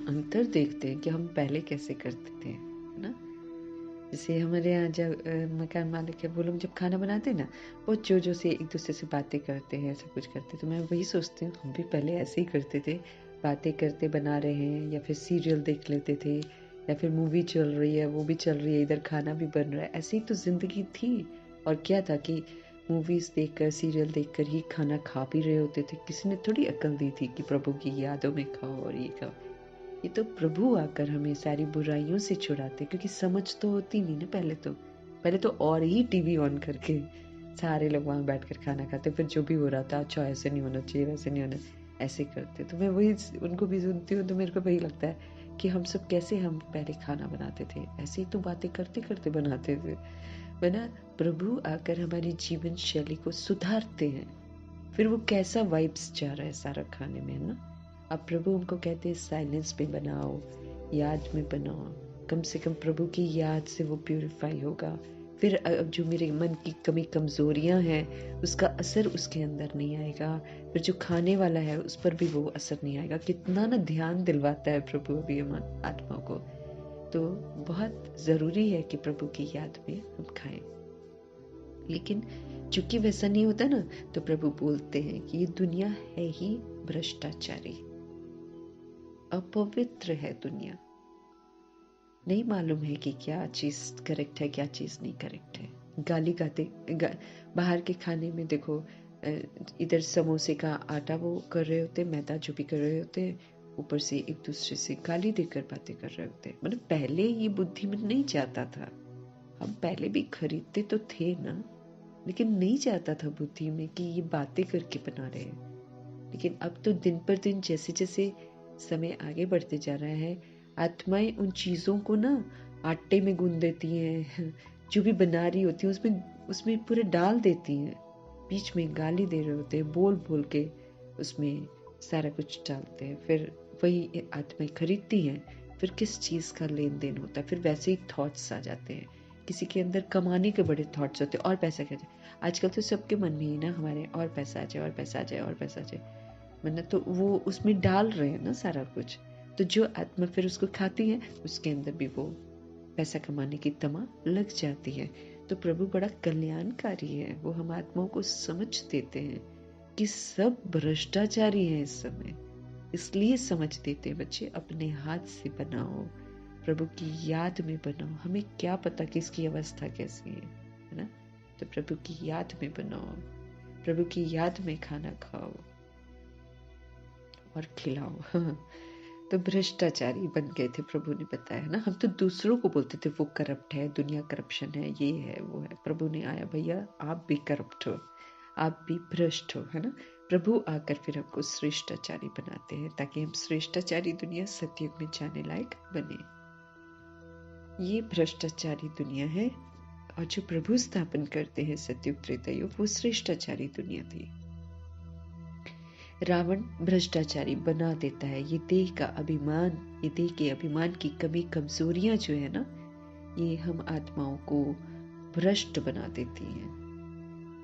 अंतर देखते हैं कि हम पहले कैसे करते थे, है ना। जैसे हमारे यहाँ जब मकान मालिक है, वो लोग जब खाना बनाते हैं ना, वो जो से एक दूसरे से बातें करते हैं, सब कुछ करते हैं, तो मैं वही सोचती हूँ हम भी पहले ऐसे ही करते थे, बातें करते बना रहे हैं, या फिर सीरियल देख लेते थे, या फिर मूवी चल रही है, वो भी चल रही है, इधर खाना भी बन रहा है, ऐसे ही तो जिंदगी थी। और क्या था कि मूवीज देखकर, सीरियल देखकर ही खाना खा भी रहे होते थे, किसी ने थोड़ी अकल दी थी कि प्रभु की यादों में खाओ और ये खाओ। ये तो प्रभु आकर हमें सारी बुराइयों से छुड़ाते, क्योंकि समझ तो होती नहीं ना। पहले तो और ही टीवी ऑन करके सारे लोग वहां बैठकर खाना खाते, फिर जो भी हो रहा था, अच्छा ऐसे नहीं होना चाहिए, वैसे नहीं होना, ऐसे करते। तो मैं वही उनको भी सुनती हूँ, तो मेरे को वही लगता है कि हम सब कैसे हम पहले खाना बनाते थे, ऐसे ही तो बातें करते करते बनाते थे, वरना प्रभु आकर हमारी जीवन शैली को सुधारते हैं। फिर वो कैसा वाइब्स जा रहा है सारा खाने में, है ना। अब प्रभु हमको कहते हैं साइलेंस में बनाओ, याद में बनाओ, कम से कम प्रभु की याद से वो प्यूरिफाई होगा। फिर अब जो मेरे मन की कमी कमजोरियां हैं, उसका असर उसके अंदर नहीं आएगा, फिर जो खाने वाला है उस पर भी वो असर नहीं आएगा। कितना ना ध्यान दिलवाता है प्रभु अभी हमारी आत्मा को। तो बहुत जरूरी है कि प्रभु की याद में हम खाएं। लेकिन चूंकि वैसा नहीं होता ना, तो प्रभु बोलते हैं कि ये दुनिया है ही भ्रष्टाचारी, अपवित्र है दुनिया। नहीं मालूम है कि क्या चीज करेक्ट है, क्या चीज नहीं करेक्ट है। गाली गाते बाहर के खाने में देखो, इधर समोसे का आटा वो कर रहे होते, मैदा जो भी कर रहे होते, ऊपर से एक दूसरे से गाली देकर बातें कर रहे होते। मतलब पहले ये बुद्धि में नहीं जाता था। हम पहले भी खरीदते तो थे ना, लेकिन नहीं जाता था बुद्धि में कि ये बातें करके बना रहे हैं। लेकिन अब तो दिन पर दिन जैसे जैसे समय आगे बढ़ते जा रहा है, आत्माएं उन चीजों को ना आटे में गूंद देती हैं, जो भी बना रही होती है उसमें उसमें पूरे डाल देती हैं, बीच में गाली दे रहे होते हैं, बोल बोल के उसमें सारा कुछ डालते हैं। फिर वही आत्माएं खरीदती हैं। फिर किस चीज का लेन देन होता है, फिर वैसे ही थॉट्स आ जाते हैं। किसी के अंदर कमाने के बड़े थॉट्स होते हैं, और पैसा क्या जाए। आजकल तो सबके मन में ही ना हमारे और पैसा आ जाए, और पैसा आ जाए, और पैसा आ जाए। मतलब तो वो उसमें डाल रहे हैं ना सारा कुछ। तो जो आत्मा फिर उसको खाती है, उसके अंदर भी वो पैसा कमाने की तमा लग जाती है। तो प्रभु बड़ा कल्याणकारी है, वो हम आत्माओं को समझ देते हैं कि सब भ्रष्टाचारी है इस समय। इसलिए समझ देते हैं, बच्चे अपने हाथ से बनाओ, प्रभु की याद में बनाओ। हमें क्या पता कि इसकी अवस्था कैसी है ना। तो प्रभु की याद में बनाओ, प्रभु की याद में खाना खाओ और खिलाओ। तो भ्रष्टाचारी बन गए थे, प्रभु ने बताया ना। हम तो दूसरों को बोलते थे वो करप्ट है, दुनिया करप्शन है, ये है वो है। प्रभु ने आया, भैया आप भी करप्ट हो, आप भी भ्रष्ट हो, है ना। प्रभु आकर फिर हमको श्रेष्ठाचारी बनाते हैं, ताकि हम श्रेष्ठाचारी दुनिया सतयुग में जाने लायक बने। ये भ्रष्टाचारी दुनिया है, और जो प्रभु स्थापन करते हैं सतयुग त्रेतायुग, वो श्रेष्ठाचारी दुनिया थी। रावण भ्रष्टाचारी बना देता है। ये देह का अभिमान, ये देह के अभिमान की कमी कमजोरियां जो है ना, ये हम आत्माओं को भ्रष्ट बना देती हैं।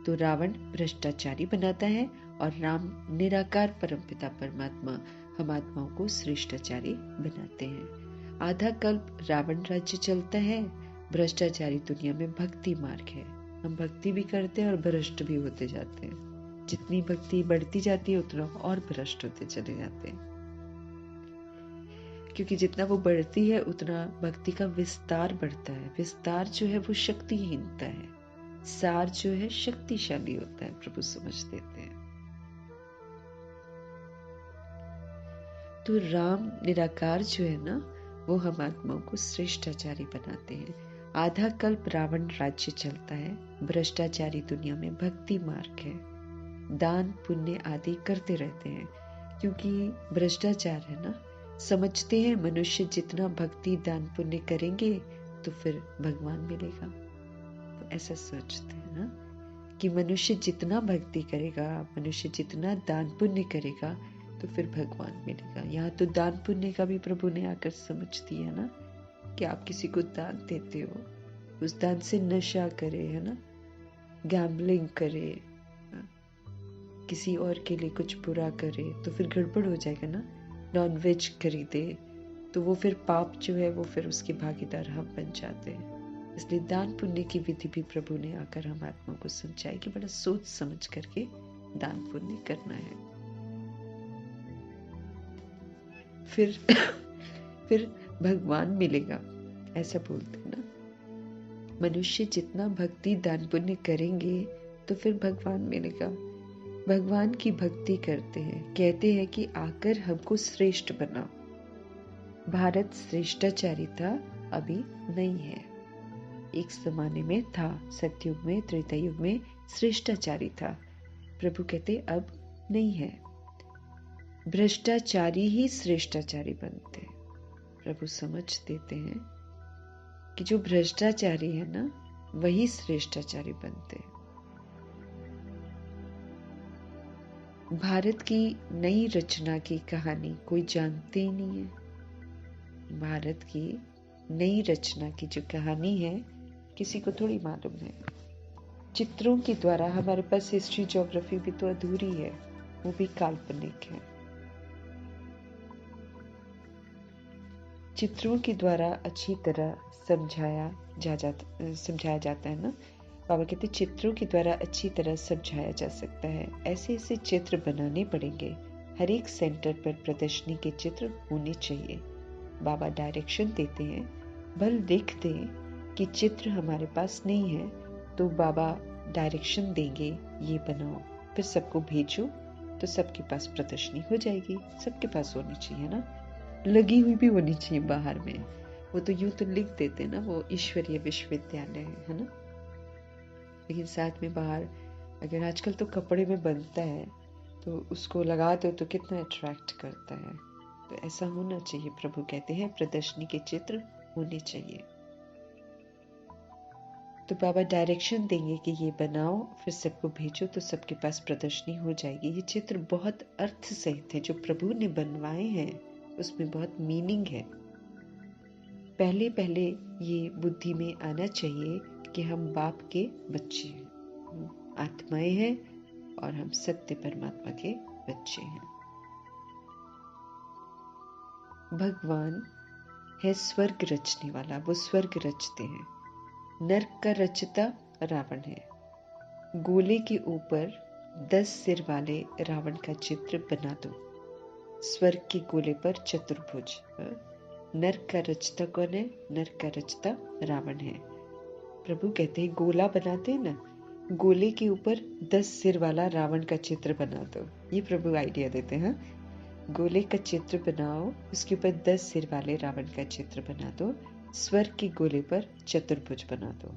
तो रावण भ्रष्टाचारी बनाता है, और राम निराकार परमपिता परमात्मा हम आत्माओं को श्रेष्ठाचारी बनाते हैं। आधा कल्प रावण राज्य चलता है। भ्रष्टाचारी दुनिया में भक्ति मार्ग है। हम भक्ति भी करते हैं और भ्रष्ट भी होते जाते हैं। जितनी भक्ति बढ़ती जाती है उतना और भ्रष्ट होते चले जाते हैं, क्योंकि जितना वो बढ़ती है उतना भक्ति का विस्तार बढ़ता है। विस्तार जो है वो शक्तिहीनता है, सार जो है शक्तिशाली होता है। प्रभु समझ देते हैं। तो राम निराकार जो है ना, वो हम आत्माओं को श्रेष्ठाचारी बनाते हैं। आधा कल्प रावण राज्य चलता है। भ्रष्टाचारी दुनिया में भक्ति मार्ग है। दान पुण्य आदि करते रहते हैं, क्योंकि भ्रष्टाचार है ना। समझते हैं मनुष्य जितना भक्ति दान पुण्य करेंगे तो फिर भगवान मिलेगा। तो ऐसा सोचते हैं ना कि मनुष्य जितना भक्ति करेगा, मनुष्य जितना दान पुण्य करेगा तो फिर भगवान मिलेगा। यहाँ तो दान पुण्य का भी प्रभु ने आकर समझ दिया ना, कि आप किसी को दान देते हो, उस दान से नशा करे, है ना, गैम्बलिंग करे, किसी और के लिए कुछ बुरा करे तो फिर गड़बड़ हो जाएगा ना। नॉन वेज खरीदे तो वो फिर पाप जो है वो फिर उसके भागीदार हम बन जाते हैं। इसलिए दान पुण्य की विधि भी प्रभु ने आकर हम आत्मा को समझाई कि बड़ा सोच समझ करके दान पुण्य करना है। फिर भगवान मिलेगा, ऐसा बोलते हैं ना। मनुष्य जितना भक्ति दान पुण्य करेंगे तो फिर भगवान मिलेगा। भगवान की भक्ति करते हैं, कहते हैं कि आकर हमको श्रेष्ठ बनाओ। भारत श्रेष्ठाचारी था, अभी नहीं है। एक जमाने में था, सतयुग में त्रेतायुग में श्रेष्ठाचारी था। प्रभु कहते अब नहीं है। भ्रष्टाचारी ही श्रेष्ठाचारी बनते हैं। प्रभु समझ देते हैं कि जो भ्रष्टाचारी है ना, वही श्रेष्ठाचारी बनते हैं। भारत की नई रचना की कहानी कोई जानते ही नहीं है। भारत की नई रचना की जो कहानी है किसी को थोड़ी मालूम है। चित्रों के द्वारा हमारे पास हिस्ट्री ज्योग्राफी भी तो अधूरी है, वो भी काल्पनिक है। चित्रों के द्वारा अच्छी तरह समझाया जाता है ना, बाबा कहते चित्रों के द्वारा अच्छी तरह समझाया जा सकता है। ऐसे ऐसे चित्र बनाने पड़ेंगे। हर एक सेंटर पर प्रदर्शनी के चित्र होने चाहिए। बाबा डायरेक्शन देते हैं। भले लिख दें कि चित्र हमारे पास नहीं है तो बाबा डायरेक्शन देंगे, ये बनाओ, फिर सबको भेजो तो सबके पास प्रदर्शनी हो जाएगी। सबके पास होनी चाहिए ना, लगी हुई भी होनी चाहिए बाहर में। वो तो यूं तो लिख देते ना, वो ईश्वरीय विश्वविद्यालय है ना, लेकिन साथ में बाहर अगर आजकल तो कपड़े में बनता है तो उसको लगा दो तो कितना अट्रैक्ट करता है। तो ऐसा होना चाहिए। प्रभु कहते हैं प्रदर्शनी के चित्र होने चाहिए। तो बाबा डायरेक्शन देंगे कि ये बनाओ, फिर सबको भेजो तो सबके पास प्रदर्शनी हो जाएगी। ये चित्र बहुत अर्थ सहित है, जो प्रभु ने बनवाए हैं उसमें बहुत मीनिंग है। पहले पहले ये बुद्धि में आना चाहिए कि हम बाप के बच्चे हैं, हम आत्माएं हैं और हम सत्य परमात्मा के बच्चे हैं। भगवान है स्वर्ग रचने वाला, वो स्वर्ग रचते हैं। नरक का रचता रावण है। गोले के ऊपर 10 सिर वाले रावण का चित्र बना दो। स्वर्ग के गोले पर चतुर्भुज। नरक का रचता कौन है? नरक का रचता रावण है। प्रभु कहते हैं गोला बनाते हैं ना, गोले के ऊपर 10 सिर वाला रावण का चित्र बना दो। ये प्रभु आइडिया देते हैं। गोले का चित्र बनाओ, उसके ऊपर 10 सिर वाले रावण का चित्र बना दो। स्वर्ग के गोले पर चतुर्भुज बना दो।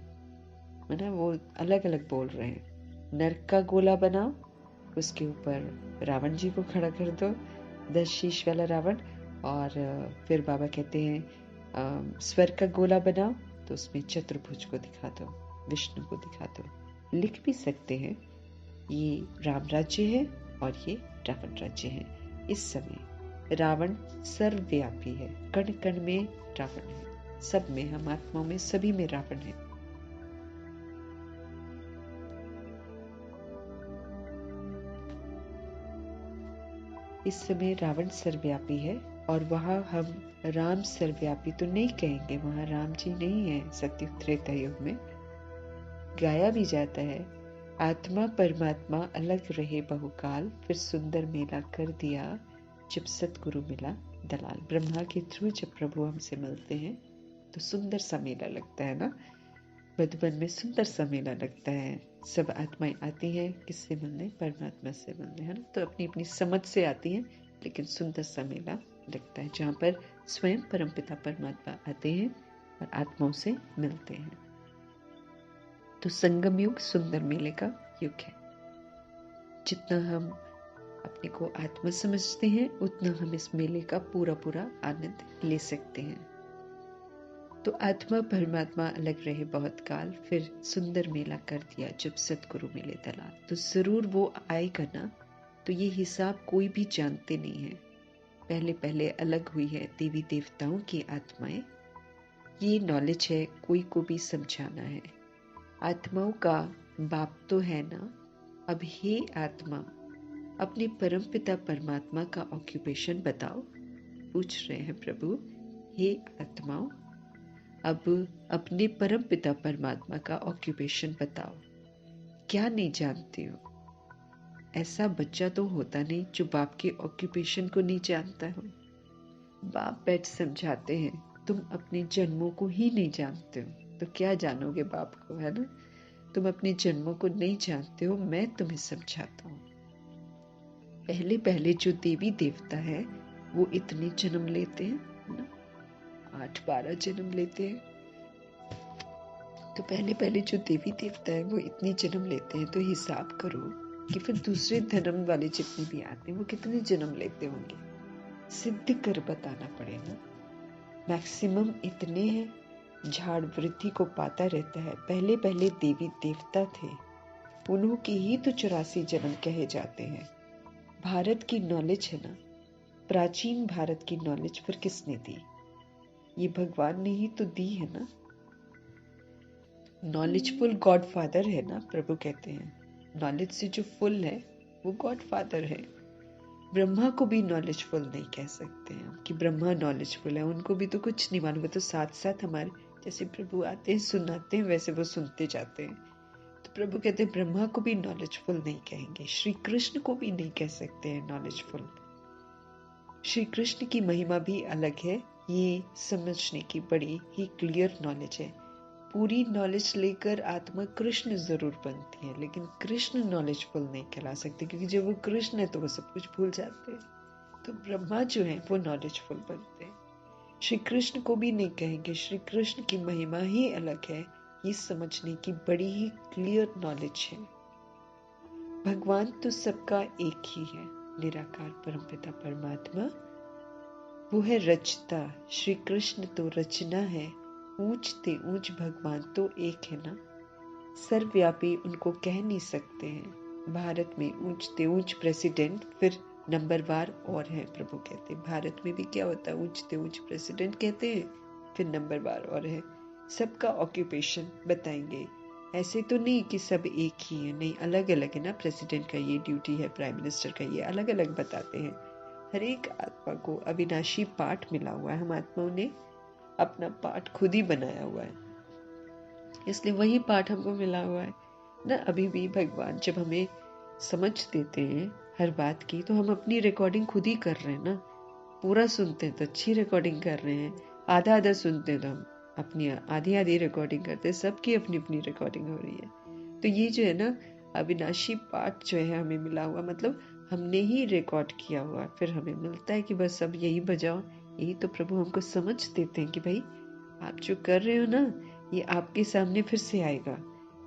है ना, वो अलग अलग बोल रहे हैं। नरक का गोला बनाओ, उसके ऊपर रावण जी को खड़ा कर दो, 10 शीश वाला रावण। और फिर बाबा कहते हैं स्वर्ग का गोला बनाओ तो उसमें चतुर्भुज को दिखा दो, विष्णु को दिखा दो। लिख भी सकते हैं ये राम राज्य है और ये रावण राज्य है। इस समय रावण सर्वव्यापी है, कण कण में रावण है, सब में, हम आत्माओं में, सभी में रावण है। इस समय रावण सर्वव्यापी है और वहां हम राम सर्वव्यापी तो नहीं कहेंगे, वहां राम जी नहीं है। सत्युग त्रेता युग में गाया भी जाता है, आत्मा परमात्मा अलग रहे बहुकाल, फिर सुंदर मेला कर दिया जब सतगुरु मिला दलाल। ब्रह्मा के थ्रू जब प्रभु हमसे मिलते हैं तो सुंदर सा मेला लगता है ना, मधुबन में सुंदर सा मेला लगता है। सब आत्माएं आती हैं किससे मिलने? परमात्मा से मिलने, है ना। तो अपनी अपनी समझ से आती हैं, लेकिन सुंदर सा मेला लगता है जहाँ पर स्वयं परमपिता परमात्मा आते हैं और आत्माओं से मिलते हैं। तो संगम युग सुंदर मेले का युग है। जितना हम अपने को आत्मा समझते हैं उतना हम इस मेले का पूरा पूरा आनंद ले सकते हैं। तो आत्मा परमात्मा अलग रहे बहुत काल, फिर सुंदर मेला कर दिया जब सतगुरु मिले दलाल। तो जरूर वो आएगा ना, तो ये हिसाब कोई भी जानते नहीं है। पहले पहले अलग हुई है देवी देवताओं की आत्माएं, ये नॉलेज है, कोई को भी समझाना है। आत्माओं का बाप तो है ना। अब हे आत्मा, अपने परमपिता परमात्मा का ऑक्यूपेशन बताओ, पूछ रहे हैं प्रभु। हे आत्माओं, अब अपने परम पिता परमात्मा का ऑक्यूपेशन बताओ, क्या नहीं जानते हो? ऐसा बच्चा तो होता नहीं जो बाप के ऑक्यूपेशन को नहीं जानता हो। बाप बैठ समझाते हैं, तुम अपने जन्मों को ही नहीं जानते हो तो क्या जानोगे बाप को, है ना। तुम अपने जन्मों को नहीं जानते हो, मैं तुम्हें समझाता हूँ। पहले पहले जो देवी देवता है वो इतने जन्म लेते हैं ना, 8-12 जन्म लेते हैं। तो पहले पहले जो देवी देवता है वो इतने जन्म लेते हैं, तो हिसाब करो कि फिर दूसरे धर्म वाले जितने भी आते हैं वो कितने जन्म लेते होंगे। सिद्ध कर बताना पड़ेगा। मैक्सिमम इतने हैं। झाड़ वृद्धि को पाता रहता है। पहले पहले देवी देवता थे, उन्हों के ही तो 84 जन्म कहे जाते हैं। भारत की नॉलेज है ना, प्राचीन भारत की नॉलेज पर किसने दी? ये भगवान ने ही तो दी है ना। नॉलेजफुल गॉड फादर है ना, प्रभु कहते हैं नॉलेज से जो फुल है वो गॉड फादर है। ब्रह्मा को भी नॉलेजफुल नहीं कह सकते हैं कि ब्रह्मा नॉलेजफुल है, उनको भी तो कुछ नहीं मालूम है। तो साथ साथ हमारे जैसे प्रभु आते हैं सुनाते हैं, वैसे वो सुनते जाते हैं। प्रभु कहते हैं ब्रह्मा को भी नॉलेजफुल नहीं कहेंगे, श्री कृष्ण को भी नहीं कह सकते हैं नॉलेजफुल। श्री कृष्ण की महिमा भी अलग है, ये समझने की बड़ी ही क्लियर नॉलेज है। पूरी नॉलेज लेकर आत्मा कृष्ण जरूर बनती है, लेकिन कृष्ण नॉलेजफुल नहीं कहला सकते, क्योंकि जब वो कृष्ण है तो वो सब कुछ भूल जाते हैं। तो ब्रह्मा जो है वो नॉलेजफुल बनते हैं। श्री कृष्ण को भी नहीं कहेंगे, श्री कृष्ण की महिमा ही अलग है, ये समझने की बड़ी ही क्लियर नॉलेज है। भगवान तो सबका एक ही है, निराकार परमपिता परमात्मा, वो है रचता। श्री कृष्ण तो रचना है, ऊंचते ऊंच भगवान तो एक है ना, सर्वव्यापी उनको कह नहीं सकते हैं। भारत में ऊंचते ऊंच प्रेसिडेंट, फिर नंबरवार और है। प्रभु कहते हैं भारत में भी क्या होता है, ऊंचते ऊंच प्रेसिडेंट कहते हैं, फिर नंबरवार और है। सबका ऑक्यूपेशन बताएंगे, ऐसे तो नहीं कि सब एक ही है, नहीं, अलग अलग है ना। प्रेसिडेंट का ये ड्यूटी है, प्राइम मिनिस्टर का ये, अलग अलग बताते हैं। हर एक आत्मा को अविनाशी पाठ मिला हुआ है, हम आत्माओं ने अपना पाठ खुद ही बनाया हुआ है, इसलिए वही पाठ हमको मिला हुआ है ना। अभी भी भगवान जब हमें समझ देते हैं हर बात की, तो हम अपनी रिकॉर्डिंग खुद ही कर रहे हैं ना। पूरा सुनते हैं तो अच्छी रिकॉर्डिंग कर रहे हैं, आधा आधा सुनते हैं तो हम अपनी आधी आधी रिकॉर्डिंग करते हैं, सबकी अपनी अपनी रिकॉर्डिंग हो रही है। तो ये जो है ना अविनाशी पाठ जो है हमें मिला हुआ, मतलब हमने ही रिकॉर्ड किया हुआ, फिर हमें मिलता है कि बस अब यही बजाओ। यही तो प्रभु हमको समझ देते हैं कि भाई आप जो कर रहे हो ना, ये आपके सामने फिर से आएगा,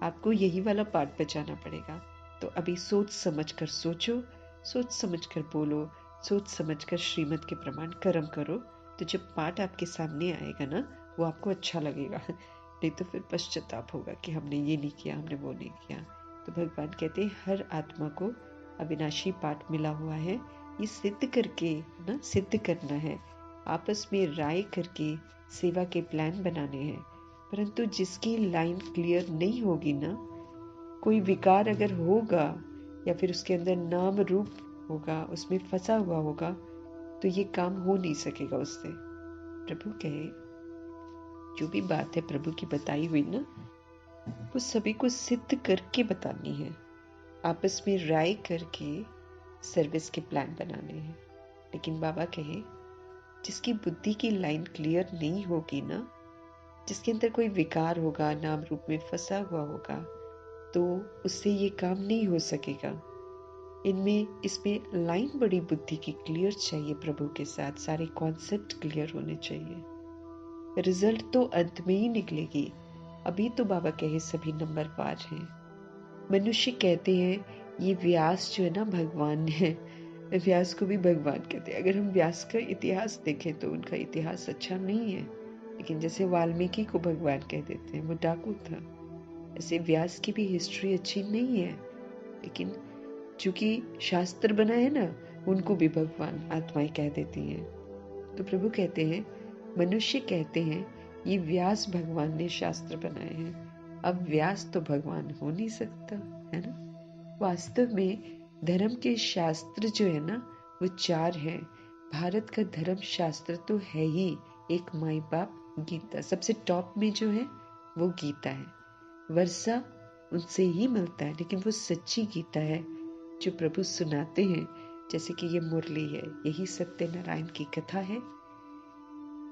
आपको यही वाला पाठ बजाना पड़ेगा। तो अभी सोच समझ कर सोचो, सोच समझ कर बोलो, सोच समझकर श्रीमत के प्रमाण कर्म करो। तो जब पाठ आपके सामने आएगा ना, वो आपको अच्छा लगेगा, नहीं तो फिर पश्चाताप होगा कि हमने ये नहीं किया, हमने वो नहीं किया। तो भगवान कहते हैं हर आत्मा को अविनाशी पाठ मिला हुआ है, ये सिद्ध करके ना, सिद्ध करना है, आपस में राय करके सेवा के प्लान बनाने हैं। परंतु जिसकी लाइन क्लियर नहीं होगी ना, कोई विकार अगर होगा या फिर उसके अंदर नाम रूप होगा, उसमें फंसा हुआ होगा, तो ये काम हो नहीं सकेगा उससे। प्रभु कहे जो भी बात है प्रभु की बताई हुई ना, वो सभी को सिद्ध करके बतानी है, आपस में राय करके सर्विस के प्लान बनाने हैं। लेकिन बाबा कहे जिसकी बुद्धि की लाइन क्लियर नहीं होगी ना, जिसके अंदर कोई विकार होगा, नाम रूप में फंसा हुआ होगा, तो उससे ये काम नहीं हो सकेगा। इसमें लाइन बड़ी बुद्धि की क्लियर चाहिए, प्रभु के साथ सारे कॉन्सेप्ट क्लियर होने चाहिए। रिजल्ट तो अंत में ही निकलेगी। अभी तो बाबा कहे सभी नंबर पार हैं। मनुष्य कहते हैं ये व्यास जो है ना भगवान है, व्यास को भी भगवान कहते हैं। अगर हम व्यास का इतिहास देखें तो उनका इतिहास अच्छा नहीं है, लेकिन जैसे वाल्मीकि को भगवान कह देते हैं, वो डाकू था, ऐसे व्यास की भी हिस्ट्री अच्छी नहीं है। लेकिन चूंकि शास्त्र बना है ना, उनको भी भगवान आत्माएं कह देती हैं। तो प्रभु कहते हैं मनुष्य कहते हैं ये व्यास भगवान ने शास्त्र बनाए हैं। अब व्यास तो भगवान हो नहीं सकता है ना। वास्तव में धर्म के शास्त्र जो है ना वो 4 हैं। भारत का धर्म शास्त्र तो है ही एक, माई बाप गीता सबसे टॉप में जो है वो गीता है। वर्षा उनसे ही मिलता है, लेकिन वो सच्ची गीता है जो प्रभु सुनाते हैं। जैसे कि ये मुरली है, यही सत्यनारायण की कथा है,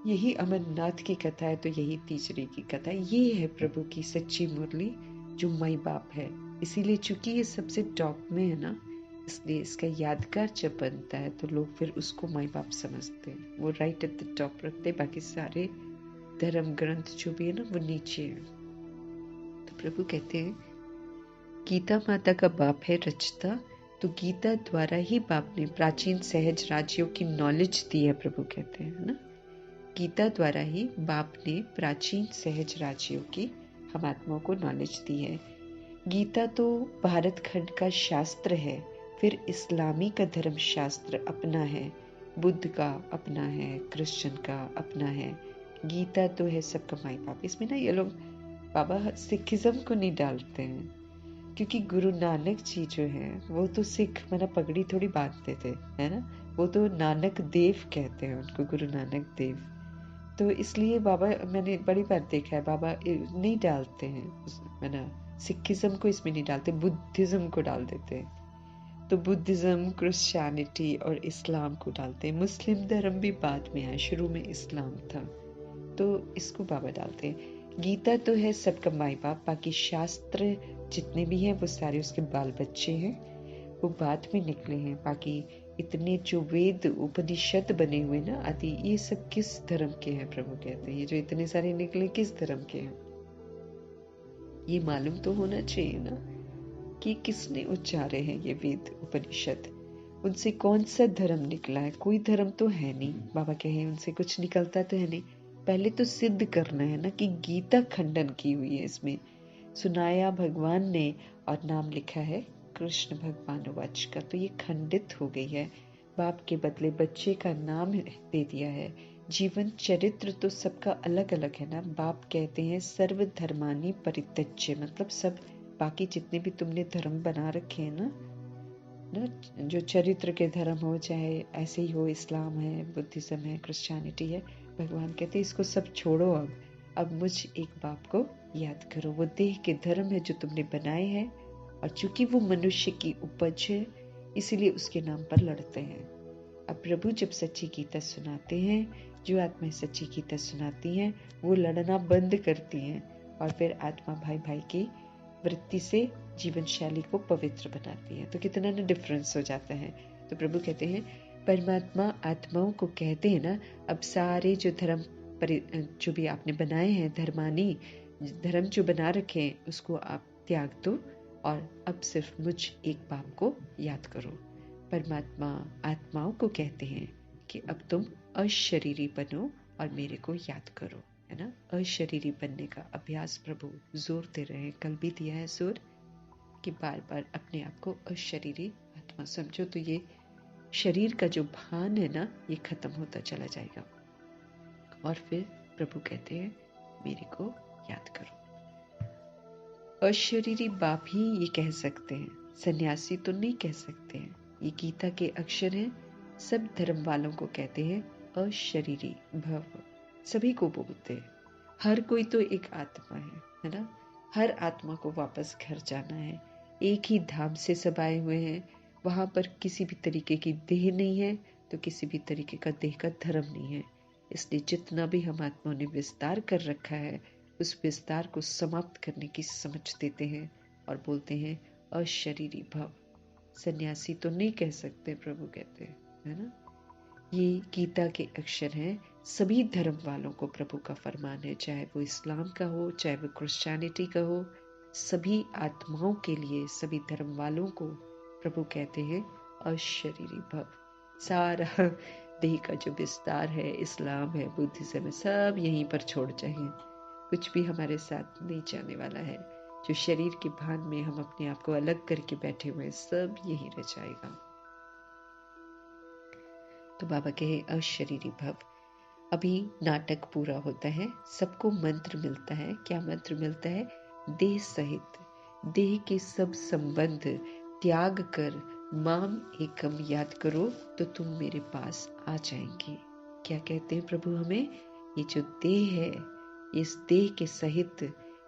यही अमरनाथ की कथा है, तो यही तीसरी की कथा है। ये है प्रभु की सच्ची मुरली जो माई बाप है। इसीलिए चूंकि ये सबसे टॉप में है ना, इसलिए इसका यादगार जब बनता है तो लोग फिर उसको माई बाप समझते हैं, वो राइट एट द टॉप रखते, बाकी सारे धर्म ग्रंथ जो भी है ना वो नीचे है। तो प्रभु कहते हैं गीता माता का बाप है रचता, तो गीता द्वारा ही बाप ने प्राचीन सहज राज्यों की नॉलेज दी है। प्रभु कहते हैं ना, गीता द्वारा ही बाप ने प्राचीन सहज राज्यों की हम आत्माओं को नॉलेज दी है। गीता तो भारत खंड का शास्त्र है, फिर इस्लामी का धर्म शास्त्र अपना है, बुद्ध का अपना है, क्रिश्चियन का अपना है। गीता तो है सबका माई बाप। इसमें ना ये लोग बाबा सिखिज्म को नहीं डालते हैं, क्योंकि गुरु नानक जी जो है वो तो सिख माना पगड़ी थोड़ी बांधते थे, है ना। वो तो नानक देव कहते हैं उनको, गुरु नानक देव। तो इसलिए बाबा, मैंने बड़ी बार देखा है बाबा नहीं डालते हैं मैंने सिखिज्म को इसमें नहीं डालते, बुद्धिज्म को डाल देते हैं। तो बुद्धिज्म, क्रिश्चियनिटी और इस्लाम को डालते हैं। मुस्लिम धर्म भी बाद में आया, शुरू में इस्लाम था, तो इसको बाबा डालते हैं। गीता तो है सबका माई बाप, बाकी शास्त्र जितने भी हैं वो सारे उसके बाल बच्चे हैं, वो बाद में निकले हैं। बाकी इतने जो वेद उपनिषद बने हुए ना आदि, ये सब किस धर्म के हैं प्रभु कहते हैं। ये जो इतने सारे निकले किस धर्म के हैं, ये मालूम तो होना चाहिए ना कि किसने उच्चारे हैं ये वेद उपनिषद, उनसे कौन सा धर्म निकला है। कोई धर्म तो है नहीं, बाबा कहे उनसे कुछ निकलता तो है नहीं। पहले तो सिद्ध करना है ना कि गीता खंडन की हुई है, इसमें सुनाया भगवान ने और नाम लिखा है कृष्ण भगवान वाच का, तो ये खंडित हो गई है। बाप के बदले बच्चे का नाम दे दिया है। जीवन चरित्र तो सबका अलग अलग है ना। बाप कहते हैं सर्व धर्मानी परित्यज्य, मतलब सब बाकी जितने भी तुमने धर्म बना रखे हैं ना, जो चरित्र के धर्म हो, चाहे ऐसे ही हो, इस्लाम है, बुद्धिज्म है, क्रिश्चियनिटी है, भगवान कहते हैं इसको सब छोड़ो। अब मुझ एक बाप को याद करो। वो देह के धर्म है जो तुमने बनाए हैं, और चूंकि वो मनुष्य की उपज है इसीलिए उसके नाम पर लड़ते हैं। अब प्रभु जब सच्ची गीता सुनाते हैं, जो आत्माएं सच्ची गीता सुनाती हैं वो लड़ना बंद करती हैं, और फिर आत्मा भाई भाई की वृत्ति से जीवन शैली को पवित्र बनाती है। तो कितना ना डिफरेंस हो जाता है। तो प्रभु कहते हैं परमात्मा आत्माओं को कहते हैं ना, अब सारे जो धर्म जो भी आपने बनाए हैं, धर्मानी धर्म जो बना रखे हैं, उसको आप त्याग दो और अब सिर्फ मुझ एक बाप को याद करो। परमात्मा आत्माओं को कहते हैं कि अब तुम अशरीरी बनो और मेरे को याद करो, है ना। अशरीरी बनने का अभ्यास प्रभु जोर दे रहे हैं, कल भी दिया है जोर कि बार बार अपने आप को अशरीरी आत्मा समझो, तो ये शरीर का जो भान है ना ये खत्म होता चला जाएगा। और फिर प्रभु कहते हैं मेरे को याद करो। अशरीरी बाप ही ये कह सकते हैं, सन्यासी तो नहीं कह सकते हैं। ये गीता के अक्षर हैं, सब धर्म वालों को कहते हैं अशरीरी भव, सभी को बोलते हैं। हर कोई तो एक आत्मा है ना। हर आत्मा को वापस घर जाना है। एक ही धाम से सब आए हुए हैं, वहां पर किसी भी तरीके की देह नहीं है, तो किसी भी तरीके का देह का धर्म नहीं है। इसलिए जितना भी हम आत्माओं ने विस्तार कर रखा है, उस विस्तार को समाप्त करने की समझ देते हैं और बोलते हैं अशरीरी भव। सन्यासी तो नहीं कह सकते, प्रभु कहते हैं, है ना। ये गीता के अक्षर हैं, सभी धर्म वालों को प्रभु का फरमान है, चाहे वो इस्लाम का हो, चाहे वो क्रिश्चियनिटी का हो, सभी आत्माओं के लिए, सभी धर्म वालों को प्रभु कहते हैं अशरीरी भव। सारा देह का जो विस्तार है, इस्लाम है, बुद्धिज्म है, सब यहीं पर छोड़ जाइए। कुछ भी हमारे साथ नहीं जाने वाला है। जो शरीर के भान में हम अपने आप को अलग करके बैठे हुए हैं, सब यही रह जाएगा। तो बाबा कहे अशरीरी भव। अभी नाटक पूरा होता है, सबको मंत्र मिलता है। क्या मंत्र मिलता है? देह सहित देह के सब संबंध त्याग कर माम एकम याद करो तो तुम मेरे पास आ जाएंगे। क्या कहते हैं प्रभु हमें? ये जो देह है, इस देह के सहित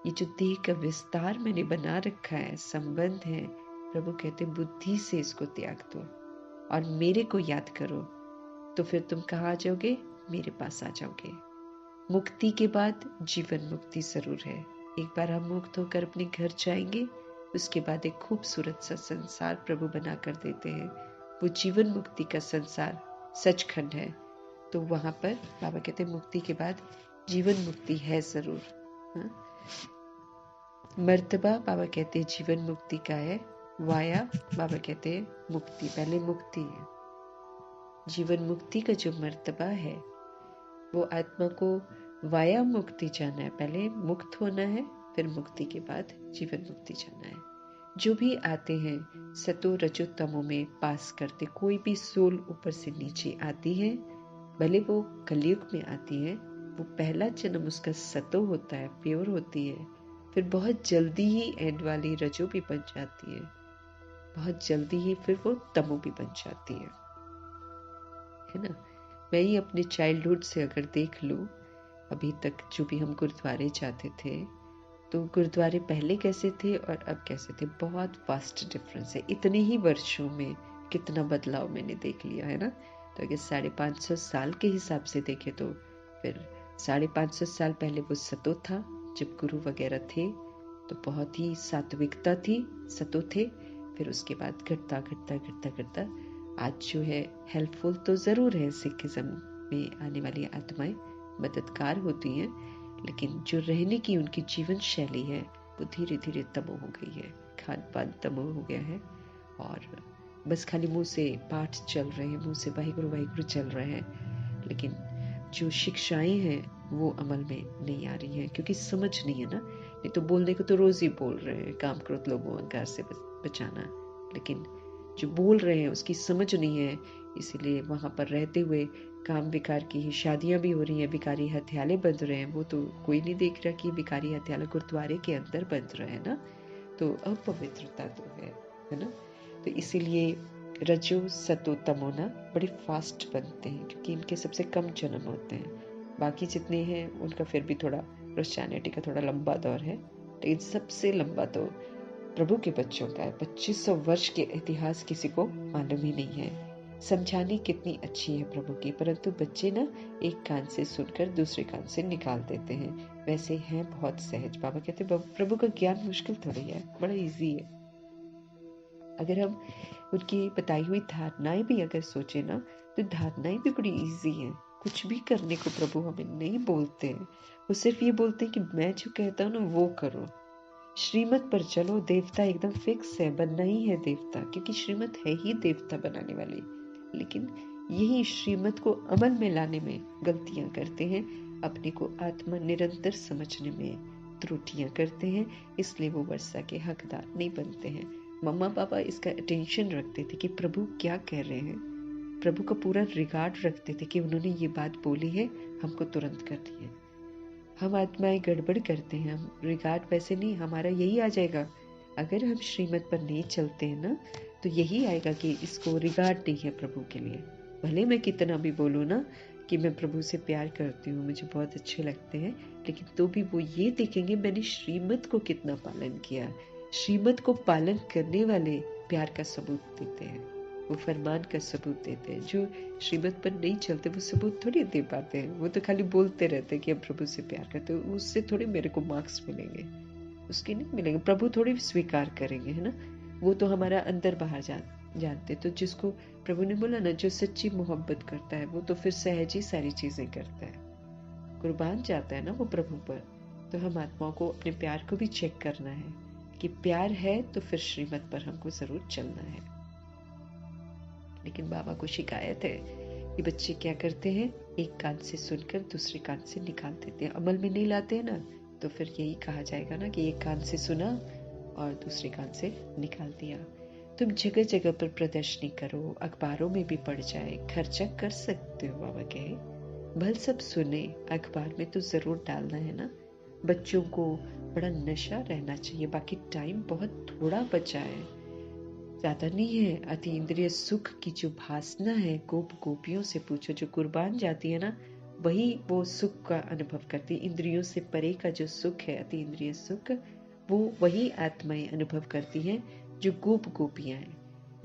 ये जो देह का विस्तार मैंने बना रखा है, संबंध है, प्रभु कहते बुद्धि से इसको त्याग दो और मेरे को याद करो, तो फिर तुम कहाँ आ जाओगे? मेरे पास आ जाओगे। मुक्ति के बाद जीवन मुक्ति जरूर है। एक बार हम मुक्त होकर अपने घर जाएंगे, उसके बाद एक खूबसूरत सा संसार प्रभु बना कर देते हैं। वो जीवन मुक्ति का संसार सचखंड है। तो वहां पर बाबा कहते हैं मुक्ति के बाद जीवन मुक्ति है जरूर। हाँ? मर्तबा बाबा कहते हैं जीवन मुक्ति का है, वाया बाबा कहते हैं मुक्ति। पहले मुक्ति है, जीवन मुक्ति का जो मर्तबा है वो आत्मा को वाया मुक्ति जाना है। पहले मुक्त होना है, फिर मुक्ति के बाद जीवन मुक्ति जाना है। जो भी आते हैं सतो रजो तमो में पास करते, कोई भी सोल ऊपर से नीचे आती है, भले वो कलयुग में आती है, वो पहला जन्म उसका सतो होता है, प्योर होती है, फिर बहुत जल्दी ही एंड वाली रजो भी बन जाती है, बहुत जल्दी ही फिर वो तमो भी बन जाती है ना। मैं ही अपने चाइल्डहुड से अगर देख लूं, अभी तक जो भी हम गुरुद्वारे जाते थे, तो गुरुद्वारे पहले कैसे थे और अब कैसे थे, बहुत वास्ट डिफरेंस है। इतने ही वर्षों में कितना बदलाव मैंने देख लिया है ना। तो अगर 550 साल के हिसाब से देखे तो फिर 550 साल पहले वो सतो था, जब गुरु वगैरह थे तो बहुत ही सात्विकता थी, सतो थे। फिर उसके बाद घटता घटता घटता घटता आज जो है हेल्पफुल तो ज़रूर है, सिखिज्म में आने वाली आत्माएं मददगार होती हैं, लेकिन जो रहने की उनकी जीवन शैली है वो धीरे धीरे तमो हो गई है, खान पान तमो हो गया है, और बस खाली मुंह से पाठ चल रहे हैं, मुंह से वाहिगुरु वाहिगुरु चल रहे हैं, लेकिन जो शिक्षाएं हैं वो अमल में नहीं आ रही हैं, क्योंकि समझ नहीं है ना। नहीं तो बोलने को तो रोज ही बोल रहे हैं, काम क्रोध लोभों अहंकार से बचाना, लेकिन जो बोल रहे हैं उसकी समझ नहीं है। इसीलिए वहां पर रहते हुए काम विकार की ही शादियां भी हो रही हैं, भिखारी हथियाले बंध रहे हैं, वो तो कोई नहीं देख रहा कि भिखारी हथियाला गुरुद्वारे के अंदर बंध रहे हैं ना। तो अपवित्रता तो है ना। तो इसीलिए रजो सतो तमो ना बड़े फास्ट बनते हैं, क्योंकि इनके सबसे कम जन्म होते हैं। बाकी जितने हैं उनका फिर भी थोड़ा क्रिश्चियनिटी का थोड़ा लंबा दौर है, लेकिन सबसे लंबा तो प्रभु के बच्चों का है। 2500 वर्ष के इतिहास किसी को मालूम ही नहीं है। समझानी कितनी अच्छी है प्रभु की, परंतु बच्चे ना एक कान से सुनकर दूसरे कान से निकाल देते हैं। वैसे हैं बहुत सहज। बाबा कहते प्रभु का ज्ञान मुश्किल थोड़ी है, बड़ा इजी है। अगर हम उनकी बताई हुई धारणाएं भी अगर सोचे ना, तो धारणाएं भी बड़ी इजी हैं। कुछ भी करने को प्रभु हमें नहीं बोलते हैं, वो सिर्फ ये बोलते हैं कि मैं जो कहता हूँ ना वो करो, श्रीमत पर चलो। देवता एकदम फिक्स है, बनना ही है देवता, क्योंकि श्रीमत है ही देवता बनाने वाली। लेकिन यही श्रीमत को अमल में लाने में गलतियां करते हैं, अपने को आत्मा निरंतर समझने में त्रुटियां करते हैं, इसलिए वो वर्षा के हकदार नहीं बनते हैं। मम्मा पापा इसका अटेंशन रखते थे कि प्रभु क्या कह रहे हैं, प्रभु का पूरा रिगार्ड रखते थे कि उन्होंने ये बात बोली है, हमको तुरंत कर दिए। हम आत्माएं गड़बड़ करते हैं, हम रिगार्ड वैसे नहीं, हमारा यही आ जाएगा अगर हम श्रीमत पर नहीं चलते हैं ना, तो यही आएगा कि इसको रिगार्ड नहीं है प्रभु के लिए। भले मैं कितना भी बोलूँ ना कि मैं प्रभु से प्यार करती हूँ, मुझे बहुत अच्छे लगते हैं, लेकिन तो भी वो ये देखेंगे मैंने श्रीमत को कितना पालन किया। श्रीमत को पालन करने वाले प्यार का सबूत देते हैं, वो फरमान का सबूत देते हैं। जो श्रीमत पर नहीं चलते वो सबूत थोड़ी दे पाते हैं, वो तो खाली बोलते रहते हैं कि हम प्रभु से प्यार करते हैं। उससे थोड़ी मेरे को मार्क्स मिलेंगे, उसके नहीं मिलेंगे। प्रभु थोड़ी स्वीकार करेंगे, है ना। वो तो हमारा अंदर बाहर जानते। तो जिसको प्रभु ने बोला ना, जो सच्ची मोहब्बत करता है वो तो फिर सहज ही सारी चीजें करता है, कुर्बान जाता है ना वो प्रभु पर। तो हम आत्माओं को अपने प्यार को भी चेक करना है कि प्यार है तो फिर श्रीमत पर हमको जरूर चलना है। लेकिन बाबा को शिकायत है कि बच्चे क्या करते हैं, एक कान से सुनकर दूसरे कान से निकाल देते हैं, अमल में नहीं लाते हैं ना। तो फिर यही कहा जाएगा ना कि एक कान से सुना और दूसरे कान से निकाल दिया। तुम जगह जगह पर प्रदर्शनी करो, अखबारों में भी पढ़ जाए, खर्चा कर सकते हो। बाबा कहे भल सब सुने, अखबार में तो जरूर डालना है ना। बच्चों को बड़ा नशा रहना चाहिए, बाकी टाइम बहुत थोड़ा बचा है, ज्यादा नहीं है। अति इंद्रिय सुख की जो भासना है, गोप गोपियों से पूछो, जो कुर्बान जाती है ना वही वो सुख का अनुभव करती। इंद्रियों से परे का जो सुख है, अति इंद्रिय सुख, वो वही आत्माएं अनुभव करती हैं जो गोप गोपियां हैं।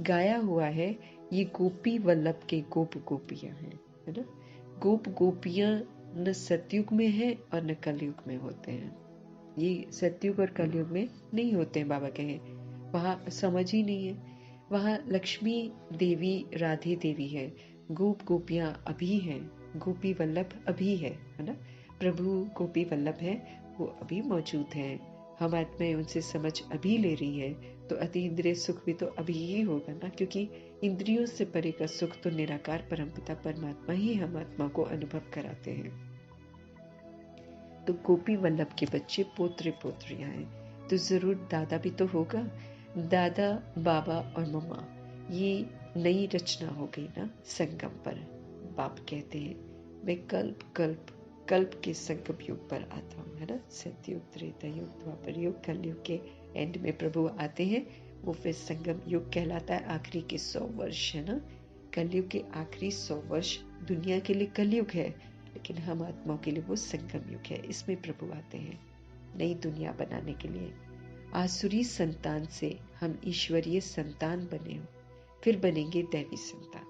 गाया हुआ है ये गोपी वल्लभ के गोप गोपियां हैं, है ना। गोप गोपियां न सतयुग में है और न कलयुग में होते हैं। ये सतयुग और कलयुग में नहीं होते हैं। बाबा कहे वहां समझ ही नहीं है। वहां लक्ष्मी देवी राधे देवी है, गोप गोपियां अभी हैं, गोपी वल्लभ अभी है ना। प्रभु गोपी वल्लभ है, वो अभी मौजूद हैं। हम आत्माएं उनसे समझ अभी ले रही है, तो अति इंद्रिय सुख भी तो अभी ही होगा ना, क्योंकि इंद्रियों से परे का सुख तो निराकार परमपिता परमात्मा ही हम आत्मा को अनुभव कराते हैं। तो गोपी वल्लभ के बच्चे पोत्रे पोत्रियां हैं, तो जरूर दादा भी तो होगा। दादा बाबा और मम्मा, ये नई रचना हो गई ना संगम पर। बाप कहते हैं मैं कल्प कल्प कल्प के संगम युग पर आता हूँ, है ना। सतयुग, त्रेता युग, द्वापर युग, कलयुग के एंड में प्रभु आते हैं। वो फिर संगम युग कहलाता है, आखिरी के 100 वर्ष, है ना। कलयुग के आखिरी 100 वर्ष दुनिया के लिए कलयुग है, लेकिन हम आत्माओं के लिए वो संगम युग है। इसमें प्रभु आते हैं नई दुनिया बनाने के लिए। आसुरी संतान से हम ईश्वरीय संतान बने हो, फिर बनेंगे दैवी संतान।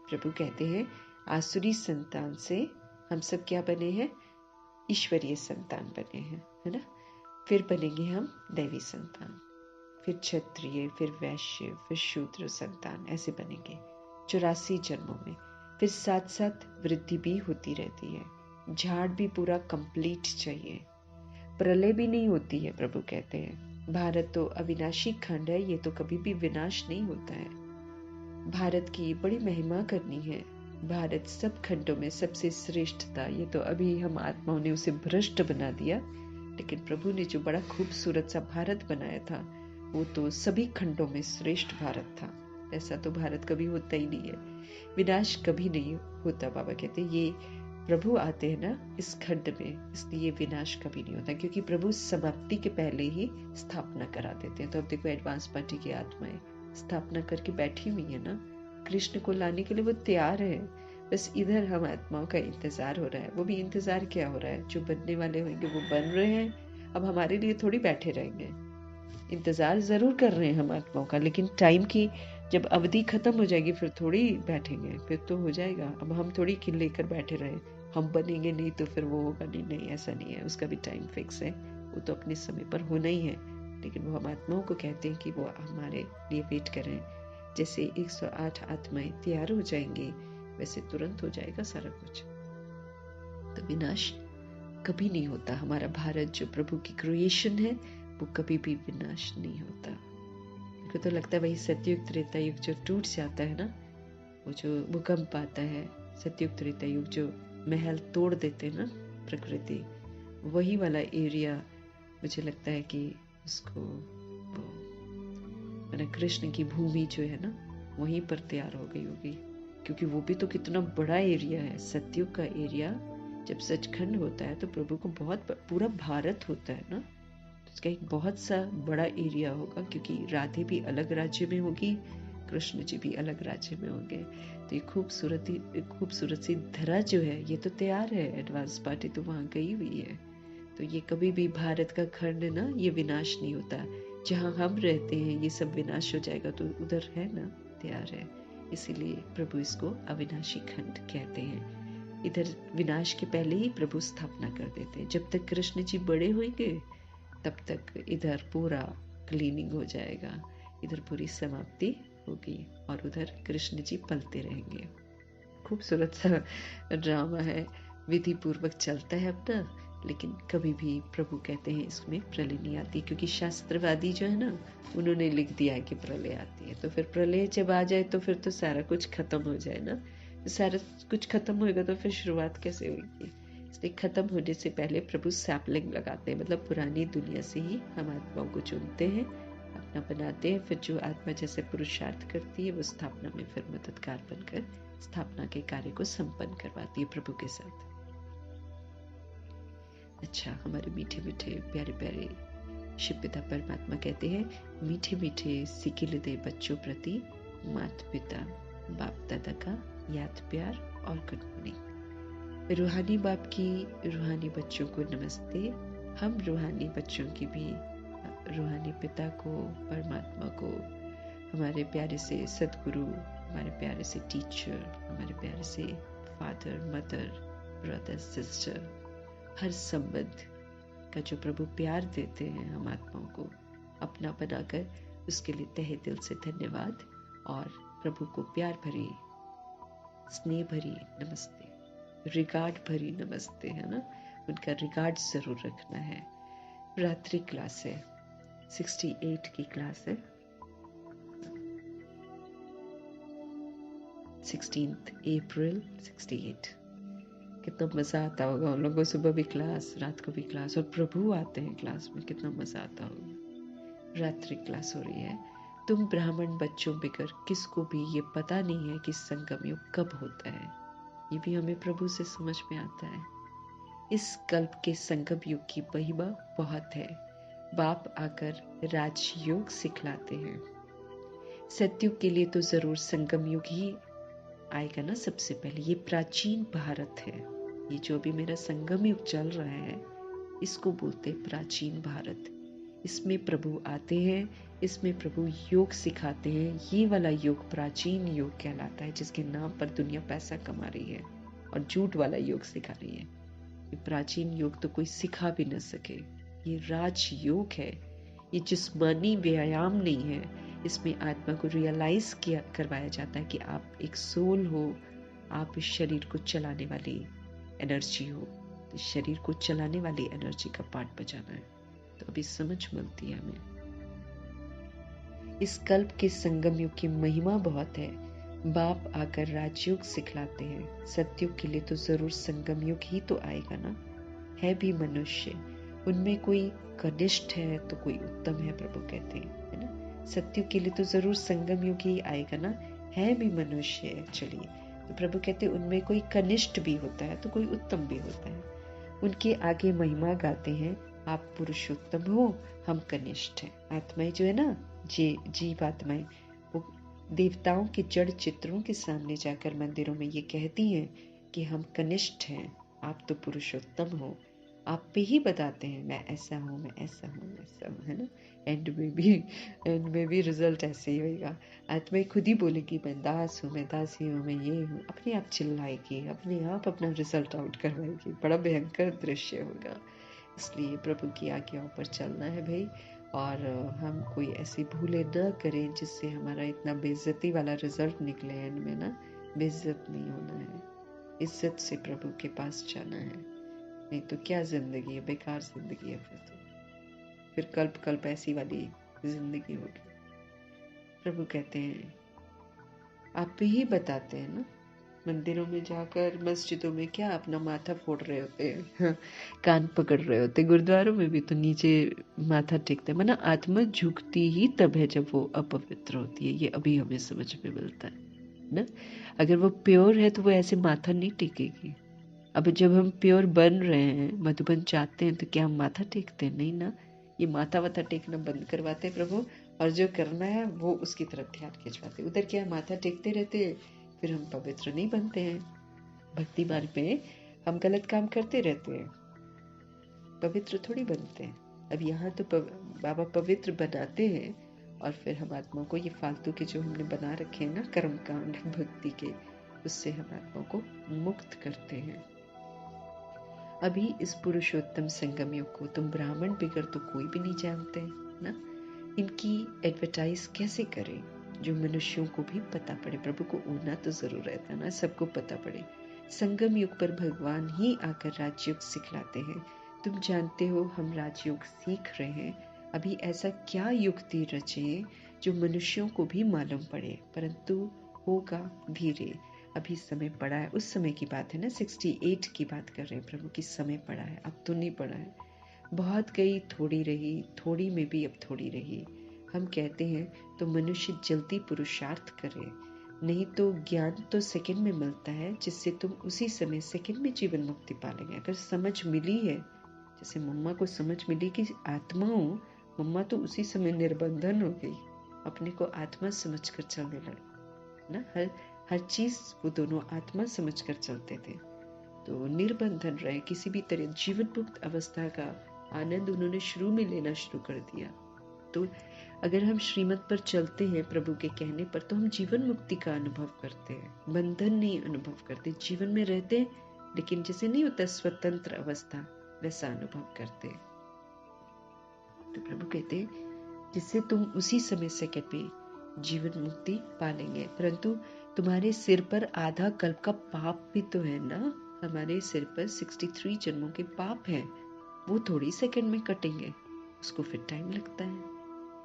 प्रभु कहते हैं आसुरी संतान से हम सब क्या बने हैं? ईश्वरीय संतान बने हैं, है ना। फिर बनेंगे हम दैवी संतान, फिर क्षत्रिय, फिर वैश्य, फिर शूद्र संतान, ऐसे बनेंगे 84 जन्मों में। फिर साथ साथ वृद्धि भी होती रहती है, झाड़ भी पूरा कंप्लीट चाहिए, प्रलय भी नहीं होती है। प्रभु कहते हैं भारत तो अविनाशी खंड है, ये तो कभी भी विनाश नहीं होता है। भारत की बड़ी महिमा करनी है। भारत सब खंडों में सबसे श्रेष्ठ था, ये तो अभी हम आत्माओं ने उसे भ्रष्ट बना दिया, लेकिन प्रभु ने जो बड़ा खूबसूरत सा भारत बनाया था वो तो सभी खंडों में श्रेष्ठ भारत था। ऐसा तो भारत कभी होता ही नहीं है, विनाश कभी नहीं होता। बाबा कहते ये प्रभु आते हैं ना इस खंड में, इसलिए विनाश कभी नहीं होता, क्योंकि प्रभु समाप्ति के पहले ही स्थापना करा देते हैं। तो अब देखो एडवांस पार्टी की आत्माएं स्थापना करके बैठी हुई है ना, कृष्ण को लाने के लिए वो तैयार है। बस इधर हम आत्माओं का इंतजार हो रहा है। वो भी इंतजार क्या हो रहा है, जो बनने वाले होंगे वो बन रहे हैं, अब हमारे लिए थोड़ी बैठे रहेंगे। इंतजार जरूर कर रहे हैं हम आत्माओं का, लेकिन टाइम की जब अवधि खत्म हो जाएगी फिर थोड़ी बैठेंगे, फिर तो हो जाएगा। अब हम थोड़ी किल लेकर बैठे रहे, हम बनेंगे नहीं तो फिर वो होगा नहीं, नहीं ऐसा नहीं है, उसका भी टाइम फिक्स है, वो तो अपने समय पर होना ही है। लेकिन वो हम आत्माओं को कहते हैं कि वो हमारे लिए वेट करें। जैसे 108 आत्माएं तैयार हो जाएंगी वैसे तुरंत हो जाएगा सारा कुछ। तो विनाश कभी नहीं होता। हमारा भारत जो प्रभु की क्रिएशन है वो कभी भी विनाश नहीं होता। मुझे तो लगता है वही सतयुग त्रेता युग जो टूट जाता है ना, वो जो भूकंप आता है, सतयुग त्रेता युग जो महल तोड़ देते हैं ना प्रकृति, वही वाला एरिया मुझे लगता है कि उसको कृष्ण की भूमि जो है ना वहीं पर तैयार हो गई होगी, क्योंकि वो भी तो कितना बड़ा एरिया है। सतयुग का एरिया जब सचखंड होता है तो प्रभु को बहुत पूरा भारत होता है ना, तो उसका एक बहुत सा बड़ा एरिया होगा, क्योंकि राधे भी अलग राज्य में होगी, कृष्ण जी भी अलग राज्य में होंगे। तो ये खूबसूरत सी धरा जो है ये तो तैयार है, एडवांस पार्टी तो वहां गई हुई है। तो ये कभी भी भारत का खंड ना ये विनाश नहीं होता। जहाँ हम रहते हैं ये सब विनाश हो जाएगा, तो उधर है ना तैयार है, इसीलिए प्रभु इसको अविनाशी खंड कहते हैं। इधर विनाश के पहले ही प्रभु स्थापना कर देते हैं। जब तक कृष्ण जी बड़े होंगे तब तक इधर पूरा क्लीनिंग हो जाएगा, इधर पूरी समाप्ति होगी और उधर कृष्ण जी पलते रहेंगे। खूबसूरत सा ड्रामा है, विधि पूर्वक चलता है अपना, लेकिन कभी भी प्रभु कहते हैं इसमें प्रलय नहीं आती, क्योंकि शास्त्रवादी जो है ना उन्होंने लिख दिया है कि प्रलय आती है। तो फिर प्रलय जब आ जाए तो फिर तो सारा कुछ खत्म हो जाए ना, सारा कुछ खत्म होएगा तो फिर शुरुआत कैसे होगी। इसलिए खत्म होने से पहले प्रभु सैपलिंग लगाते हैं, मतलब पुरानी दुनिया से ही हम आत्माओं को चुनते हैं, अपना बनाते हैं। फिर जो आत्मा जैसे पुरुषार्थ करती है वो स्थापना में फिर मददगार बनकर स्थापना के कार्य को संपन्न करवाती है प्रभु के साथ। अच्छा, हमारे मीठे मीठे प्यारे प्यारे शिव पिता परमात्मा कहते हैं, मीठे मीठे सिकिलदे बच्चों प्रति माता पिता बाप दादा का याद प्यार और गुड मॉर्निंग। रूहानी बाप की रूहानी बच्चों को नमस्ते। हम रूहानी बच्चों की भी रूहानी पिता को, परमात्मा को, हमारे प्यारे से सदगुरु, हमारे प्यारे से टीचर, हमारे प्यारे से फादर मदर ब्रदर सिस्टर, हर संबंध का जो प्रभु प्यार देते हैं हम आत्माओं को अपना बनाकर, उसके लिए तहे दिल से धन्यवाद। और प्रभु को प्यार भरी स्नेह भरी नमस्ते, रिगार्ड भरी नमस्ते, है ना, उनका रिगार्ड जरूर रखना है। रात्रि क्लास है, 68 की क्लास है, 16 अप्रैल 68। कितना मजा आता होगा उन लोगों को, सुबह भी क्लास रात को भी क्लास, और प्रभु आते हैं क्लास में, कितना मजा आता होगा। रात्रि क्लास हो रही है। तुम ब्राह्मण बच्चों बिगर किसको भी ये पता नहीं है कि संगम युग कब होता है, ये भी हमें प्रभु से समझ में आता है। इस कल्प के संगम युग की महिमा बहुत है। बाप आकर राजयोग सिखलाते हैं। सतयुग के लिए तो जरूर संगम युग ही आएगा ना सबसे पहले। ये प्राचीन भारत है, ये जो भी मेरा संगम युग चल रहा है इसको बोलते हैं प्राचीन भारत। इसमें प्रभु आते हैं, इसमें प्रभु योग सिखाते हैं। ये वाला योग प्राचीन योग कहलाता है, जिसके नाम पर दुनिया पैसा कमा रही है और झूठ वाला योग सिखा रही है। ये प्राचीन योग तो कोई सिखा भी न सके। ये राज योग है, ये जिस्मानी व्यायाम नहीं है। इसमें आत्मा को रियलाइज करवाया जाता है कि आप एक सोल हो, आप इस शरीर को चलाने वाली एनर्जी हो। इस शरीर को चलाने वाली एनर्जी का पार्ट बजाना है। तो अभी समझ मिलती है हमें। इस कल्प के संगम युग की महिमा बहुत है। बाप आकर राजयोग सिखलाते हैं। सतयुग के लिए तो जरूर संगम युग ही तो आएगा ना। है भी मनुष्य, उनमें कोई कनिष्ठ है तो कोई उत्तम है, प्रभु कहते हैं, है ना। सतयुग के लिए तो जरूर संगम युग ही आएगा ना। है भी मनुष्य एक्चुअली, तो प्रभु कहते हैं उनमें कोई कनिष्ठ भी होता है तो कोई उत्तम भी होता है। उनके आगे महिमा गाते हैं, आप पुरुषोत्तम हो, हम कनिष्ठ हैं। आत्माएं जो है ना, जीव आत्माएं, वो देवताओं के जड़ चित्रों के सामने जाकर मंदिरों में ये कहती हैं कि हम कनिष्ठ हैं, आप तो पुरुषोत्तम हो। आप पे ही बताते हैं मैं ऐसा हूँ, मैं ऐसा हूँ, ऐसा हूँ, है ना। एंड में भी रिजल्ट ऐसे ही होगा। आत्माएं खुद ही बोलेगी मैं दास हूँ, मैं दासी हूँ, मैं ये हूँ। अपने आप चिल्लाएगी, अपने आप अपना रिजल्ट आउट करवाएगी। बड़ा भयंकर दृश्य होगा। इसलिए प्रभु की आज्ञाओं पर चलना है भाई। और हम कोई ऐसी भूलें न करें जिससे हमारा इतना बेइज्जती वाला रिजल्ट निकले एंड में ना। बेइज्जत नहीं होना है, इज्जत से प्रभु के पास जाना है। नहीं तो क्या जिंदगी है, बेकार जिंदगी है। फिर कल्प कल्प ऐसी वाली जिंदगी होगी। प्रभु कहते हैं आप ही बताते हैं ना। मंदिरों में जाकर, मस्जिदों में क्या अपना माथा फोड़ रहे होते हैं, कान पकड़ रहे होते। गुरुद्वारों में भी तो नीचे माथा टेकते हैं। माना आत्मा झुकती ही तब है जब वो अपवित्र होती है। ये अभी हमें समझ में मिलता है ना। अगर वो प्योर है तो वो ऐसे माथा नहीं टेकेगी। अब जब हम प्योर बन रहे हैं, मधुबन चाहते हैं, तो क्या हम माथा टेकते हैं? नहीं ना। ये माथा वाथा टेकना बंद करवाते प्रभु, और जो करना है वो उसकी तरफ ध्यान खिंचवाते। उधर क्या माथा टेकते रहते, फिर हम पवित्र नहीं बनते हैं। भक्ति मार्ग में हम गलत काम करते रहते हैं, पवित्र थोड़ी बनते हैं। अब यहाँ तो बाबा पवित्र बनाते हैं, और फिर हम आत्मा को ये फालतू के जो हमने बना रखे हैं ना कर्म कांड भक्ति के, उससे हम आत्मा को मुक्त करते हैं। अभी इस पुरुषोत्तम संगम युग को तुम ब्राह्मण बिगर तो कोई भी नहीं जानते ना। इनकी एडवर्टाइज कैसे करें जो मनुष्यों को भी पता पड़े। प्रभु को होना तो जरूर रहता ना, सबको पता पड़े। संगम युग पर भगवान ही आकर राजयोग सिखलाते हैं। तुम जानते हो हम राजयोग सीख रहे हैं। अभी ऐसा क्या युक्ति रचे जो मनुष्यों को भी मालूम पड़े, परंतु होगा धीरे। अभी समय पड़ा है, उस समय की बात है ना, 68 की बात कर रहे हैं प्रभु की। समय पड़ा है, अब तो नहीं पड़ा है। बहुत गई थोड़ी रही, थोड़ी में भी अब थोड़ी रही। हम कहते हैं तो मनुष्य जल्दी पुरुषार्थ करे, नहीं तो ज्ञान तो सेकंड में मिलता है, जिससे तुम उसी समय सेकंड में जीवन मुक्ति पालेंगे। अगर समझ मिली है, जैसे मम्मा को समझ मिली कि आत्मा हूँ, मम्मा तो उसी समय निर्बंधन हो गई, अपने को आत्मा समझकर चलने लगी ना। हर चीज वो दोनों आत्मा समझकर चलते थे, तो निर्बंधन रहे। किसी भी तरह जीवन मुक्त अवस्था का आनंद उन्होंने शुरू में लेना शुरू कर दिया। तो अगर हम श्रीमत पर चलते हैं प्रभु के कहने पर, तो हम जीवन मुक्ति का अनुभव करते हैं, बंधन नहीं अनुभव करते। जीवन में रहते हैं, लेकिन जैसे नहीं होता स्वतंत्र अवस्था, वैसा अनुभव करते हैं। तो प्रभु कहते हैं जिससे तुम उसी समय सेकंड में जीवन मुक्ति पालेंगे। परंतु तुम्हारे सिर पर आधा कल्प का पाप भी तो है ना। हमारे सिर पर 63 जन्मों के पाप हैं, वो थोड़ी सेकंड में कटेंगे, उसको फिर टाइम लगता है।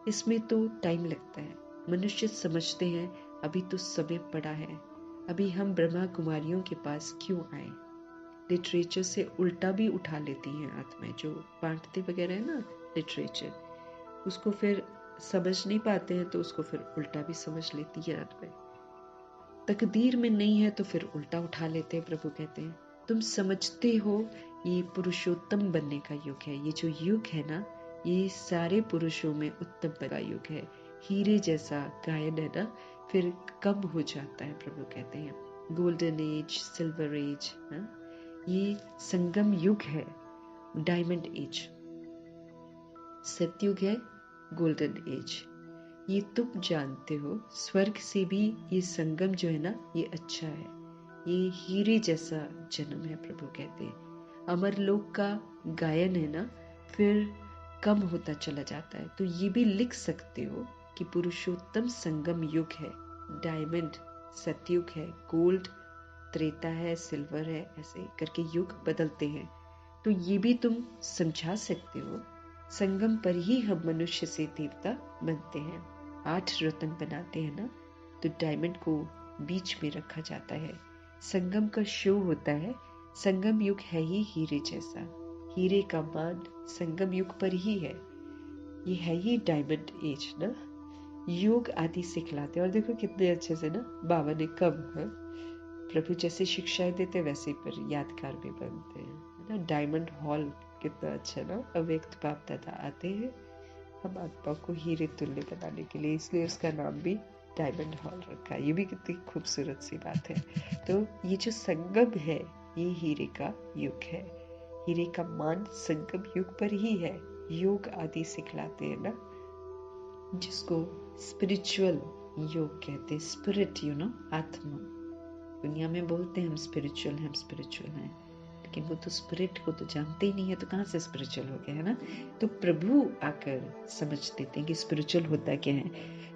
इसमें तो टाइम लगता है। मनुष्य समझते हैं अभी तो समय पड़ा है, अभी हम ब्रह्मा कुमारियों के पास क्यों आए। लिटरेचर से उल्टा भी उठा लेती हैं आत्माएं, जो बांटते वगैरह है ना लिटरेचर, उसको फिर समझ नहीं पाते हैं, तो उसको फिर उल्टा भी समझ लेती है आत्माएं। तकदीर में नहीं है तो फिर उल्टा उठा लेते हैं। प्रभु कहते हैं तुम समझते हो ये पुरुषोत्तम बनने का युग है। ये जो युग है ना, ये सारे पुरुषों में उत्तम का युग है। हीरे जैसा गायन है ना, फिर कम हो जाता है। प्रभु कहते हैं गोल्डन एज, सिल्वर एज, ये संगम युग है। डायमंड एज, सतयुग है गोल्डन एज। ये तुम जानते हो, स्वर्ग से भी ये संगम जो है ना, ये अच्छा है, ये हीरे जैसा जन्म है। प्रभु कहते हैं अमर लोक का गायन है ना, फिर कम होता चला जाता है। तो ये भी लिख सकते हो कि पुरुषोत्तम संगम युग है, डायमंड सतयुग है, गोल्ड त्रेता है, सिल्वर है, ऐसे करके युग बदलते हैं। तो ये भी तुम समझा सकते हो, संगम पर ही हम मनुष्य से देवता बनते हैं। 8 रत्न बनाते हैं ना, तो डायमंड को बीच में रखा जाता है। संगम का शो होता है। संगम युग है ही हीरे जैसा, हीरे का मान संगम युग पर ही है। ये है ही डायमंड एज ना, योग आदि सिखलाते हैं। और देखो कितने अच्छे से ना बाबा ने कब प्रभु जैसे शिक्षाएं देते वैसे पर यादगार भी बनते हैं, है ना। डायमंड हॉल कितना अच्छा ना, अव्यक्त बाप दादा आते हैं हम आत्मा को हीरे तुल्य बनाने के लिए, इसलिए उसका नाम भी डायमंड हॉल रखा। ये भी कितनी खूबसूरत सी बात है। तो ये जो संगम है, ये हीरे का युग है। हीरे का मान संगम युग पर ही है। योग आदि सिखलाते हैं ना, जिसको स्पिरिचुअल योग कहते हैं। स्पिरिट आत्मा। दुनिया में बोलते हैं हम स्पिरिचुअल हैं, लेकिन वो तो स्पिरिट को तो जानते ही नहीं है, तो कहाँ से स्पिरिचुअल हो गया, है ना। तो प्रभु आकर समझ देते हैं कि स्पिरिचुअल होता क्या है।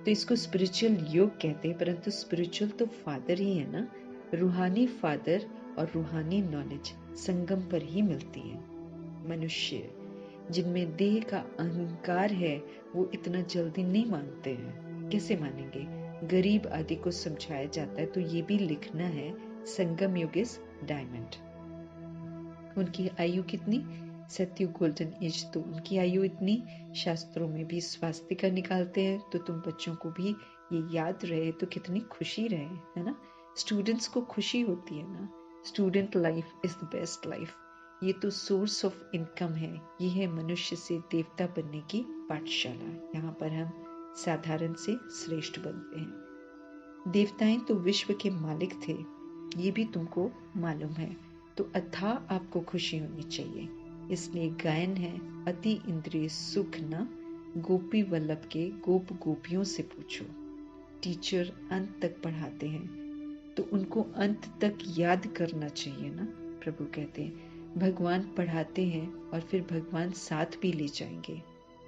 तो इसको स्पिरिचुअल योग कहते हैं, परंतु स्पिरिचुअल तो फादर ही है ना। रूहानी फादर और रूहानी नॉलेज संगम पर ही मिलती है। मनुष्य जिनमें देह का अहंकार है, वो इतना जल्दी नहीं मानते हैं। कैसे मानेंगे। गरीब आदि को समझाया जाता है, तो ये भी लिखना है संगम युग इज डायमंड। उनकी आयु कितनी, सतयुग गोल्डन एज, तो उनकी आयु इतनी। शास्त्रों में भी स्वास्थ्य का निकालते हैं, तो तुम बच्चों को भी ये याद रहे तो कितनी खुशी रहे, है ना। स्टूडेंट्स को खुशी होती है ना। Student life is the best life. ये तो सोर्स ऑफ इनकम है। ये है मनुष्य से देवता बनने की पाठशाला। यहाँ पर हम साधारण से श्रेष्ठ बनते हैं। देवताएं तो विश्व के मालिक थे, ये भी तुमको मालूम है। तो अथाह आपको खुशी होनी चाहिए। इसलिए गायन है, अति इंद्रिय सुख न गोपी वल्लभ के गोप गोपियों से पूछो। टीचर अंत तक पढ़ाते हैं, तो उनको अंत तक याद करना चाहिए ना। प्रभु कहते हैं भगवान पढ़ाते हैं और फिर भगवान साथ भी ले जाएंगे,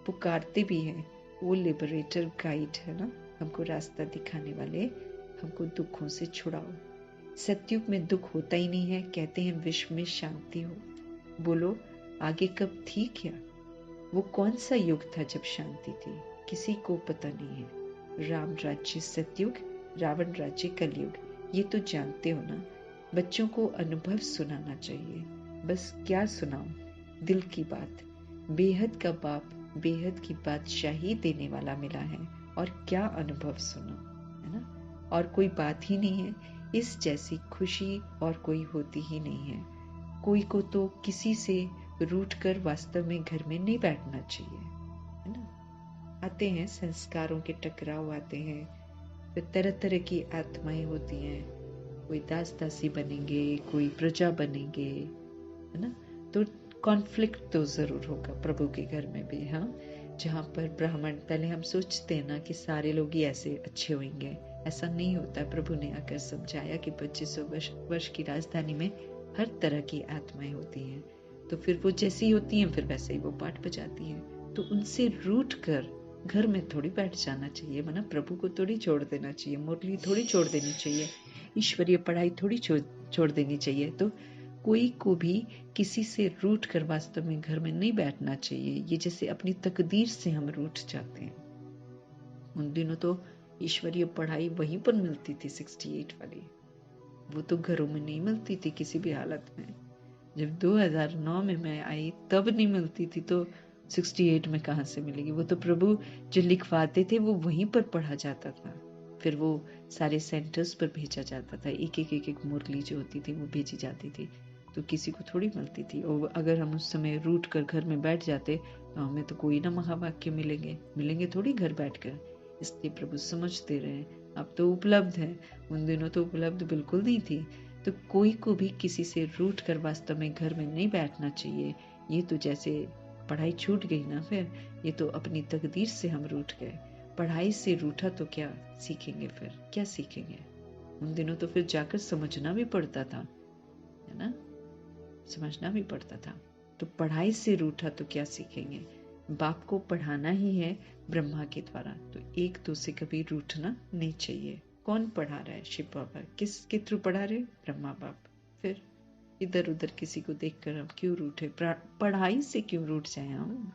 पुकारते भी हैं। वो लिबरेटर गाइड है ना, हमको रास्ता दिखाने वाले, हमको दुखों से छुड़ाओ। सतयुग में दुख होता ही नहीं है, कहते हैं विश्व में शांति हो। बोलो आगे कब थी क्या। वो कौन सा युग था जब शांति थी, किसी को पता नहीं है। राम राज्य सतयुग, रावण राज्य कलयुग, ये तो जानते हो ना। बच्चों को अनुभव सुनाना चाहिए। बस क्या सुनाऊं, दिल की बात। बेहद का बाप बेहद की बादशाही देने वाला मिला है, और क्या अनुभव सुनो, है ना। और कोई बात ही नहीं है, इस जैसी खुशी और कोई होती ही नहीं है। कोई को तो किसी से रूठ कर वास्तव में घर में नहीं बैठना चाहिए, है ना। आते हैं संस्कारों के टकराव आते हैं, फिर तरह तरह की आत्माएं होती हैं। कोई दास दासी बनेंगे, कोई प्रजा बनेंगे, है ना। तो कॉन्फ्लिक्ट तो जरूर होगा प्रभु के घर में भी। हाँ, जहाँ पर ब्राह्मण, पहले हम सोचते हैं ना कि सारे लोग ही ऐसे अच्छे होंगे, ऐसा नहीं होता। प्रभु ने आकर समझाया कि 2500 वर्ष की राजधानी में हर तरह की आत्माएं होती हैं, तो फिर वो जैसी होती हैं फिर वैसे ही वो पाठ बजाती हैं। तो उनसे रूठ कर घर में थोड़ी बैठ जाना चाहिए, मतलब प्रभु को थोड़ी छोड़ देना चाहिए, मुरली थोड़ी छोड़ देनी चाहिए, ईश्वरीय पढ़ाई थोड़ी छोड़ देनी चाहिए। तो कोई को भी किसी से रूठ कर वास्तव में घर में नहीं बैठना चाहिए। ये जैसे अपनी तकदीर से हम रूठ जाते हैं। उन दिनों तो ईश्वरीय पढ़ाई वहीं पर मिलती थी 68 वाली, वो तो घरों में नहीं मिलती थी किसी भी हालत में। जब 2009 में मैं आई तब नहीं मिलती थी, तो 68 में कहाँ से मिलेगी। वो तो प्रभु जो लिखवाते थे वो वहीं पर पढ़ा जाता था, फिर वो सारे सेंटर्स पर भेजा जाता था। एक एक मुरली जो होती थी वो भेजी जाती थी, तो किसी को थोड़ी मिलती थी। और अगर हम उस समय रूट कर घर में बैठ जाते तो हमें तो कोई ना महावाक्य मिलेंगे थोड़ी घर बैठकर। इसलिए प्रभु समझते रहे, अब तो उपलब्ध है, उन दिनों तो उपलब्ध बिल्कुल नहीं थी। तो कोई को भी किसी से रूठ कर वास्तव में घर में नहीं बैठना चाहिए। ये तो जैसे पढ़ाई छूट गई ना, फिर ये तो अपनी तकदीर से हम रूठ गए। पढ़ाई से रूठा तो क्या सीखेंगे, फिर क्या सीखेंगे? उन दिनों तो फिर जाकर समझना भी पड़ता था, है ना, समझना भी पड़ता था। तो पढ़ाई से रूठा तो क्या सीखेंगे? बाप को पढ़ाना ही है ब्रह्मा के द्वारा, तो एक दो से कभी रूठना नहीं चाहिए। कौन पढ़ा रहा है? शिव बाबा। किसके थ्रू पढ़ा रहे? ब्रह्मा बाप। फिर इधर उधर किसी को देखकर हम क्यों रूठे? पढ़ाई से क्यों रूठ जाए हम?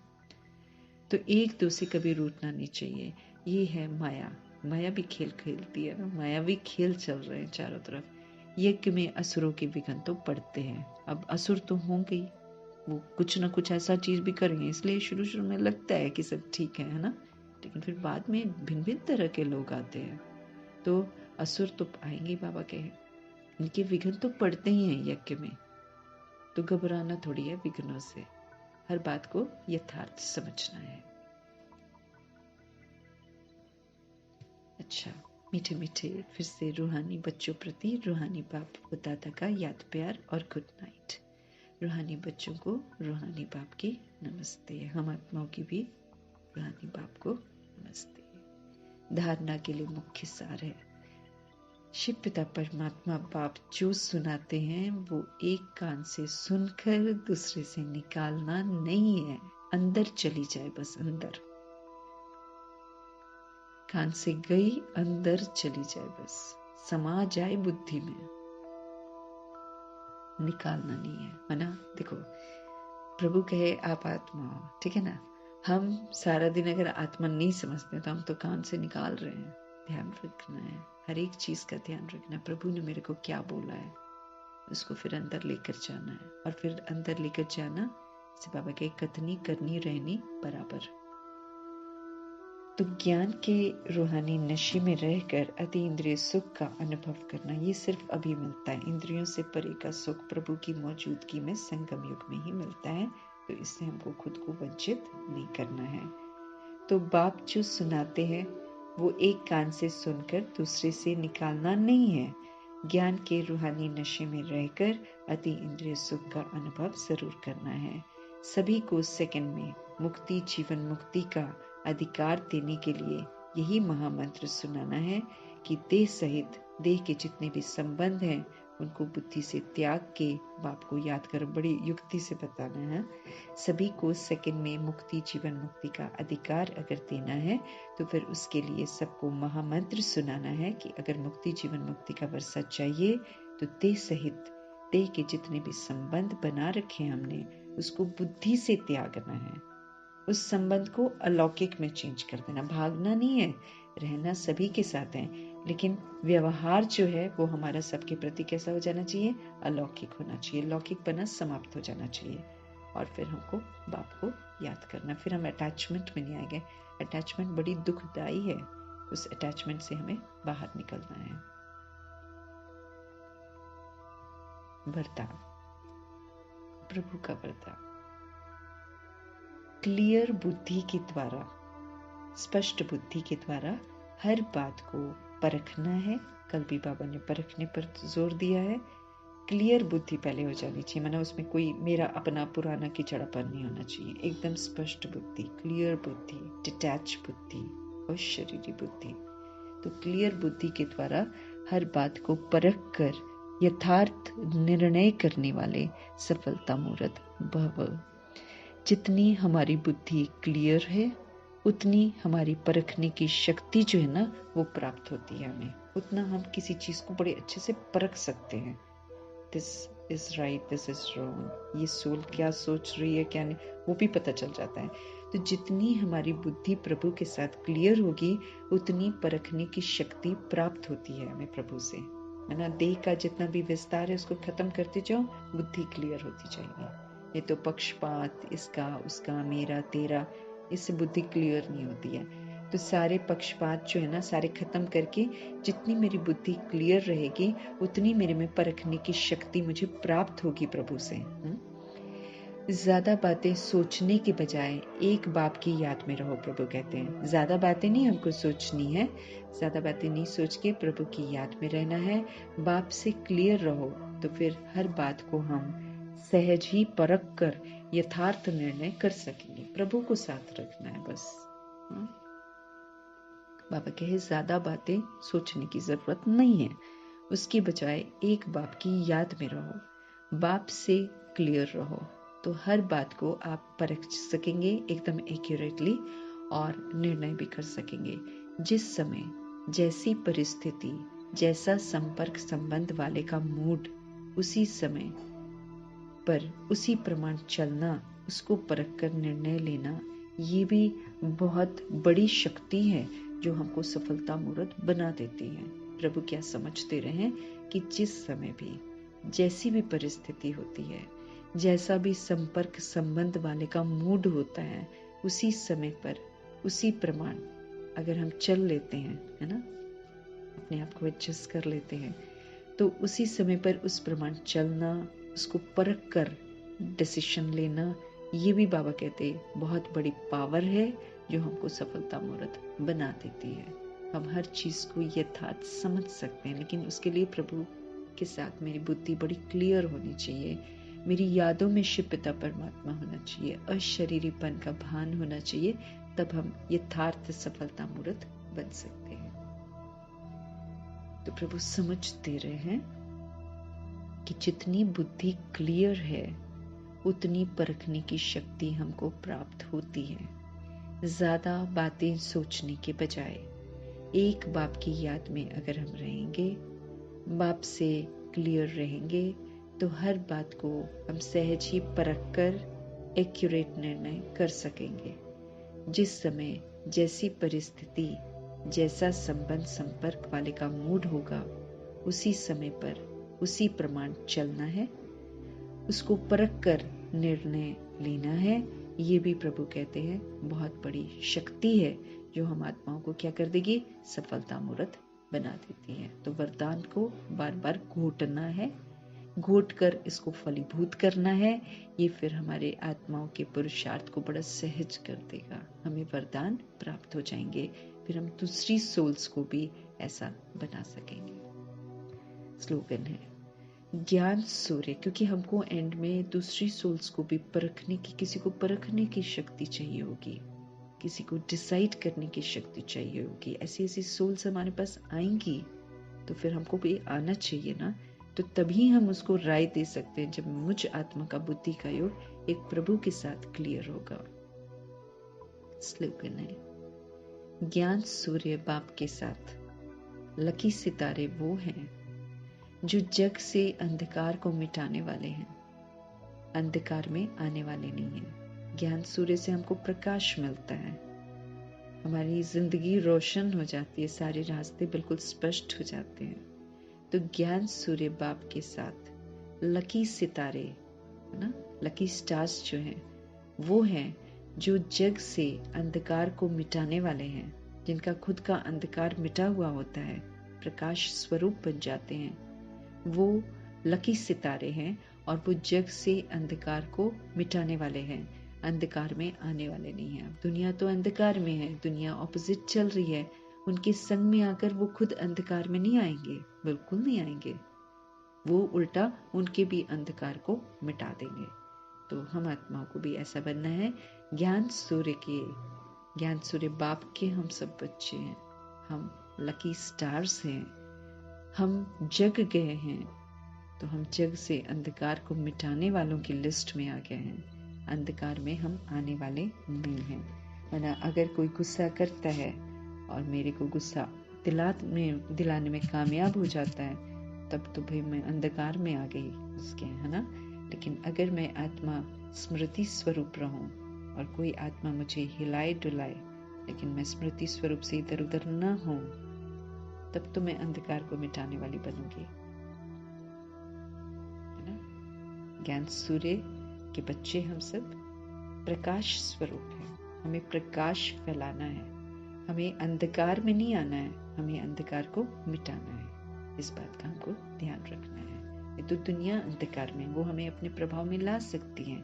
तो एक दो से कभी रूठना नहीं चाहिए। ये है माया। माया भी खेल खेलती है ना, माया भी खेल चल रहे हैं चारों तरफ। यज्ञ में असुरों के विघ्न तो पड़ते हैं। अब असुर तो होंगे ही, वो कुछ ना कुछ ऐसा चीज भी करेंगे, इसलिए शुरू शुरू में लगता है कि सब ठीक है ना, लेकिन फिर बाद में भिन्न भिन्न तरह के लोग आते हैं। तो असुर तो आएंगे बाबा कहे, इनके विघ्न तो पड़ते ही हैं यज्ञ में। तो घबराना थोड़ी है विघ्नों से, हर बात को यथार्थ समझना है। अच्छा, मीठे मीठे फिर से रूहानी बच्चों प्रति रूहानी बाप दादा का याद प्यार और गुड नाइट। रूहानी बच्चों को रूहानी बाप की नमस्ते। हम आत्माओं की भी रूहानी बाप को नमस्ते। धारणा के लिए मुख्य सार है, शिव पिता परमात्मा बाप जो सुनाते हैं वो एक कान से सुनकर दूसरे से निकालना नहीं है, अंदर चली जाए, बस अंदर, कान से गई अंदर चली जाए, बस समा जाए बुद्धि में, निकालना नहीं है ना। देखो, प्रभु कहे आप आत्मा हो, ठीक है ना। हम सारा दिन अगर आत्मा नहीं समझते तो हम तो कान से निकाल रहे हैं। ध्यान रखना है, हर एक चीज का ध्यान रखना है। प्रभु ने मेरे को क्या बोला है उसको फिर अंदर लेकर जाना है, और फिर अंदर लेकर जाना से बाबा के कथनी करनी रहनी बराबर। तो ज्ञान के रूहानी नशे में रहकर अति इंद्रिय सुख का अनुभव करना, ये सिर्फ अभी मिलता है। इंद्रियों से परे का सुख प्रभु की मौजूदगी में संगम युग में ही मिलता है, तो इससे हमको खुद को वंचित नहीं करना है। तो बाप जो सुनाते हैं वो एक कान से सुनकर दूसरे से निकालना नहीं है। ज्ञान के रूहानी नशे में रहकर अति इंद्रिय सुख का अनुभव जरूर करना है। सभी को सेकंड में मुक्ति, जीवन मुक्ति का अधिकार देने के लिए यही महामंत्र सुनाना है कि देह सहित देह के जितने भी संबंध हैं उनको बुद्धि से त्याग के बाप को याद कर बड़ी युक्ति से बताना है। सभी को सेकंड में मुक्ति, जीवन मुक्ति का अधिकार अगर देना है तो फिर उसके लिए सबको महामंत्र सुनाना है कि अगर मुक्ति, जीवन मुक्ति का वर्षा चाहिए तो देह सहित देह के जितने भी संबंध बना रखे हमने उसको बुद्धि से त्यागना है। उस संबंध को अलौकिक में चेंज कर देना। भागना नहीं है, रहना सभी के साथ है, लेकिन व्यवहार जो है वो हमारा सबके प्रति कैसा हो जाना चाहिए? अलौकिक होना चाहिए। लौकिक बना समाप्त हो जाना चाहिए। और फिर हमको बाप को याद करना। फिर हम अटैचमेंट में नहीं आएंगे। अटैचमेंट बड़ी दुखदाई है, उस अटैचमेंट से हमें बाहर निकलना है। बर्ताव, प्रभु का बर्ताव क्लियर बुद्धि के द्वारा, स्पष्ट बुद्धि के द्वारा हर बात को परखना है। कल भी बाबा ने परखने पर जोर दिया है। क्लियर बुद्धि पहले हो जानी चाहिए, माना उसमें कोई मेरा अपना पुराना कीचड़ापन नहीं होना चाहिए। एकदम स्पष्ट बुद्धि, क्लियर बुद्धि, डिटैच बुद्धि और शरीरी बुद्धि। तो क्लियर बुद्धि के द्वारा हर बात को परख कर यथार्थ निर्णय करने वाले सफलता मूर्त भव। जितनी हमारी बुद्धि क्लियर है उतनी हमारी परखने की शक्ति जो है ना वो प्राप्त होती है हमें, उतना हम किसी चीज को बड़े अच्छे से परख सकते हैं। This is right, this is wrong, ये सोल क्या सोच रही है क्या नहीं, वो भी पता चल जाता है। तो जितनी हमारी बुद्धि प्रभु के साथ क्लियर होगी उतनी परखने की शक्ति प्राप्त होती है हमें प्रभु से, है ना। देह का जितना भी विस्तार है उसको खत्म करते जाओ, बुद्धि क्लियर होती जाएगी। ये तो पक्षपात, इसका उसका, मेरा तेरा, इससे बुद्धि क्लियर नहीं होती है। तो सारे पक्षपात जो है ना सारे खत्म करके जितनी मेरी बुद्धि क्लियर रहेगी उतनी मेरे में परखने की शक्ति मुझे प्राप्त होगी प्रभु से। ज्यादा बातें सोचने के बजाय एक बाप की याद में रहो, प्रभु कहते हैं। ज्यादा बातें नहीं हमको सोचनी है, ज्यादा बातें नहीं सोच के प्रभु की याद में रहना है। बाप से क्लियर रहो तो फिर हर बात को हम सहज ही परख कर यथार्थ निर्णय कर सकेंगे। प्रभु को साथ रखना है बस। बाबा कहे ज्यादा बातें सोचने की जरूरत नहीं है, उसकी बजाय एक बाप की याद में रहो, बाप से क्लियर रहो, तो हर बात को आप परख सकेंगे एकदम एक्यूरेटली और निर्णय भी कर सकेंगे। जिस समय जैसी परिस्थिति, जैसा संपर्क संबंध वाले का मूड, उसी समय पर उसी प्रमाण चलना, उसको परख कर निर्णय लेना, ये भी बहुत बड़ी शक्ति है जो हमको सफलता मूर्त बना देती है। प्रभु क्या समझते रहे कि जिस समय भी जैसी भी परिस्थिति होती है, जैसा भी संपर्क संबंध वाले का मूड होता है, उसी समय पर उसी प्रमाण अगर हम चल लेते हैं, है ना, अपने आप को एडजस्ट कर लेते हैं, तो उसी समय पर उस प्रमाण चलना, उसको परख कर डिसीजन लेना, ये भी बाबा कहते हैं बहुत बड़ी पावर है जो हमको सफलता मूर्त बना देती है। हम हर चीज को यथार्थ समझ सकते हैं, लेकिन उसके लिए प्रभु के साथ मेरी बुद्धि बड़ी क्लियर होनी चाहिए, मेरी यादों में शिव पिता परमात्मा होना चाहिए, अशरीरीपन का भान होना चाहिए, तब हम यथार्थ सफलता मूर्त बन सकते हैं। तो प्रभु समझ दे रहे हैं कि जितनी बुद्धि क्लियर है उतनी परखने की शक्ति हमको प्राप्त होती है। ज्यादा बातें सोचने के बजाय एक बाप की याद में अगर हम रहेंगे, बाप से क्लियर रहेंगे, तो हर बात को हम सहज ही परख कर एक्यूरेट निर्णय कर सकेंगे। जिस समय जैसी परिस्थिति, जैसा संबंध संपर्क वाले का मूड होगा, उसी समय पर उसी प्रमाण चलना है, उसको परख कर निर्णय लेना है। ये भी प्रभु कहते हैं बहुत बड़ी शक्ति है जो हम आत्माओं को क्या कर देगी, सफलता मूर्त बना देती है। तो वरदान को बार बार घोटना है, घोट कर इसको फलीभूत करना है। ये फिर हमारे आत्माओं के पुरुषार्थ को बड़ा सहज कर देगा, हमें वरदान प्राप्त हो जाएंगे, फिर हम दूसरी सोल्स को भी ऐसा बना सकेंगे। स्लोगन है ज्ञान सूर्य, क्योंकि हमको एंड में दूसरी सोल्स को भी परखने की, किसी को परखने की शक्ति चाहिए होगी, किसी को डिसाइड करने की शक्ति चाहिए होगी। ऐसी ऐसी सोल्स हमारे पास आएंगी तो फिर हमको भी आना चाहिए ना, तो तभी हम उसको राय दे सकते हैं जब मुझ आत्मा का बुद्धि का योग एक प्रभु के साथ क्लियर होगा। स्लोगन है ज्ञान सूर्य बाप के साथ, लकी सितारे वो हैं जो जग से अंधकार को मिटाने वाले हैं, अंधकार में आने वाले नहीं हैं। ज्ञान सूर्य से हमको प्रकाश मिलता है, हमारी जिंदगी रोशन हो जाती है, सारे रास्ते बिल्कुल स्पष्ट हो जाते हैं। तो ज्ञान सूर्य बाप के साथ लकी सितारे, है ना, लकी स्टार्स जो हैं वो हैं जो जग से अंधकार को मिटाने वाले हैं, जिनका खुद का अंधकार मिटा हुआ होता है, प्रकाश स्वरूप बन जाते हैं। वो लकी सितारे हैं और वो जग से अंधकार को मिटाने वाले हैं, अंधकार में आने वाले नहीं हैं। दुनिया तो अंधकार में है, दुनिया ऑपोजिट चल रही है, उनके संग में आकर वो खुद अंधकार में नहीं आएंगे, बिल्कुल नहीं आएंगे, वो उल्टा उनके भी अंधकार को मिटा देंगे। तो हम आत्माओं को भी ऐसा बनना है। ज्ञान सूर्य के, ज्ञान सूर्य बाप के हम सब बच्चे हैं, हम लकी स्टार्स हैं, हम जग गए हैं, तो हम जग से अंधकार को मिटाने वालों की लिस्ट में आ गए हैं, अंधकार में हम आने वाले नहीं हैं। वरना अगर कोई गुस्सा करता है और मेरे को गुस्सा दिलाने में कामयाब हो जाता है, तब तो भाई मैं अंधकार में आ गई उसके, है ना। लेकिन अगर मैं आत्मा स्मृति स्वरूप रहूं और कोई आत्मा मुझे हिलाए डुलाए, लेकिन मैं स्मृति स्वरूप से इधर उधर न हूं, तब तो मैं अंधकार को मिटाने वाली बनूंगी, है ना। ज्ञान सूर्य के बच्चे हम सब प्रकाश स्वरूप हैं, हमें प्रकाश फैलाना है, हमें अंधकार में नहीं आना है, हमें अंधकार को मिटाना है। इस बात का हमको ध्यान रखना है। ये तो दुनिया अंधकार में, वो हमें अपने प्रभाव में ला सकती है,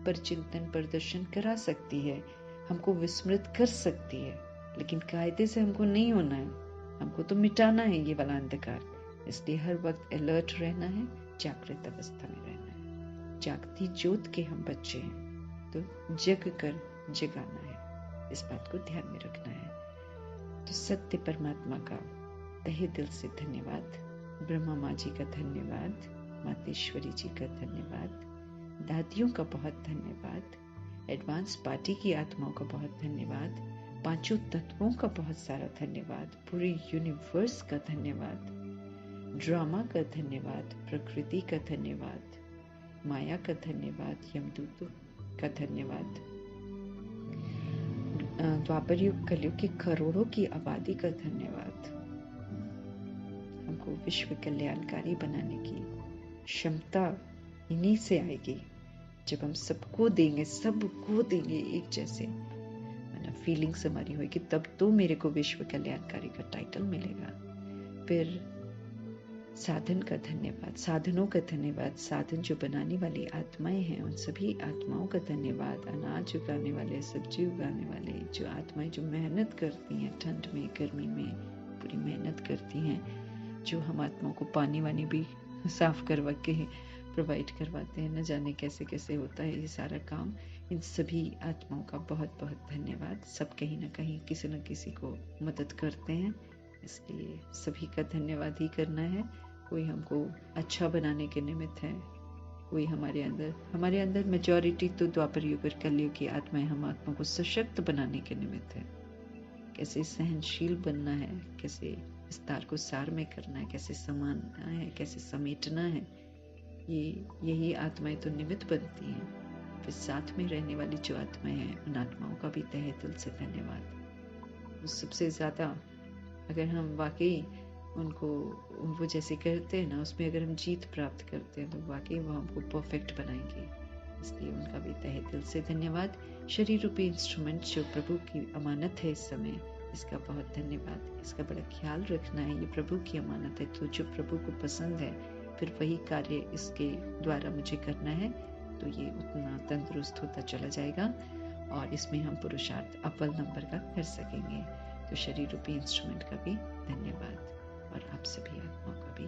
पर चिंतन प्रदर्शन करा सकती है, हमको विस्मृत कर सकती है, लेकिन कायदे से हमको नहीं होना है, हमको तो मिटाना है ये वाला अंधकार। इसलिए हर वक्त अलर्ट रहना है, जागृत अवस्था में रहना है। जागती ज्योत के हम बच्चे हैं, तो जग कर जगाना है, इस बात को ध्यान में रखना है। तो सत्य परमात्मा का तहे दिल से धन्यवाद, ब्रह्मा माँ जी का धन्यवाद, मातेश्वरी जी का धन्यवाद, दादियों का बहुत धन्यवाद, एडवांस पार्टी की आत्माओं का बहुत धन्यवाद, पांचों तत्वों का बहुत सारा धन्यवाद, पूरे यूनिवर्स का धन्यवाद, ड्रामा का धन्यवाद, प्रकृति का धन्यवाद, माया का धन्यवाद, यमदूतों का धन्यवाद, द्वापर युग कलयुग की करोड़ों की आबादी का धन्यवाद। हमको विश्व कल्याणकारी बनाने की क्षमता इन्हीं से आएगी जब हम सबको देंगे एक जैसे, मतलब फीलिंग्स हमारी होगी, तब तो मेरे को विश्व कल्याणकारी का टाइटल मिलेगा। फिर साधन का धन्यवाद, साधनों का धन्यवाद, साधन जो बनाने वाली आत्माएं हैं उन सभी आत्माओं का धन्यवाद, अनाज उगाने वाले, सब्जी उगाने वाले जो आत्माएं जो मेहनत करती हैं, ठंड में गर्मी में पूरी मेहनत करती हैं, जो हम आत्माओं को पानी वानी भी साफ करवा के प्रोवाइड करवाते हैं, न जाने कैसे कैसे होता है ये सारा काम। इन सभी आत्माओं का बहुत बहुत धन्यवाद। सब कहीं ना कहीं किसी न किसी को मदद करते हैं, इसलिए सभी का धन्यवाद ही करना है। कोई हमको अच्छा बनाने के निमित्त है, कोई हमारे अंदर मेजॉरिटी तो द्वापर युग और कलयुग की आत्माएं हम आत्मा को सशक्त बनाने के निमित्त है। कैसे सहनशील बनना है, कैसे विस्तार को सार में करना है, कैसे समाना है, कैसे समेटना है, यही आत्माएं तो निमित्त बनती हैं। फिर साथ में रहने वाली जो आत्माएं हैं उन आत्माओं का भी तहे दिल से धन्यवाद। सबसे ज्यादा अगर हम वाकई उनको वो जैसे करते हैं ना, उसमें अगर हम जीत प्राप्त करते हैं तो वाकई वो हमको परफेक्ट बनाएंगे, इसलिए उनका भी तहे दिल से धन्यवाद। शरीर रूपी इंस्ट्रूमेंट जो प्रभु की अमानत है इस समय, इसका बहुत धन्यवाद। इसका बड़ा ख्याल रखना है, ये प्रभु की अमानत है, तो जो प्रभु को पसंद है फिर वही कार्य इसके द्वारा मुझे करना है, तो ये उतना तंदुरुस्त होता चला जाएगा और इसमें हम पुरुषार्थ अव्वल नंबर का कर सकेंगे। तो शरीर रूपी इंस्ट्रूमेंट का भी धन्यवाद और आप सभी आत्माओं का भी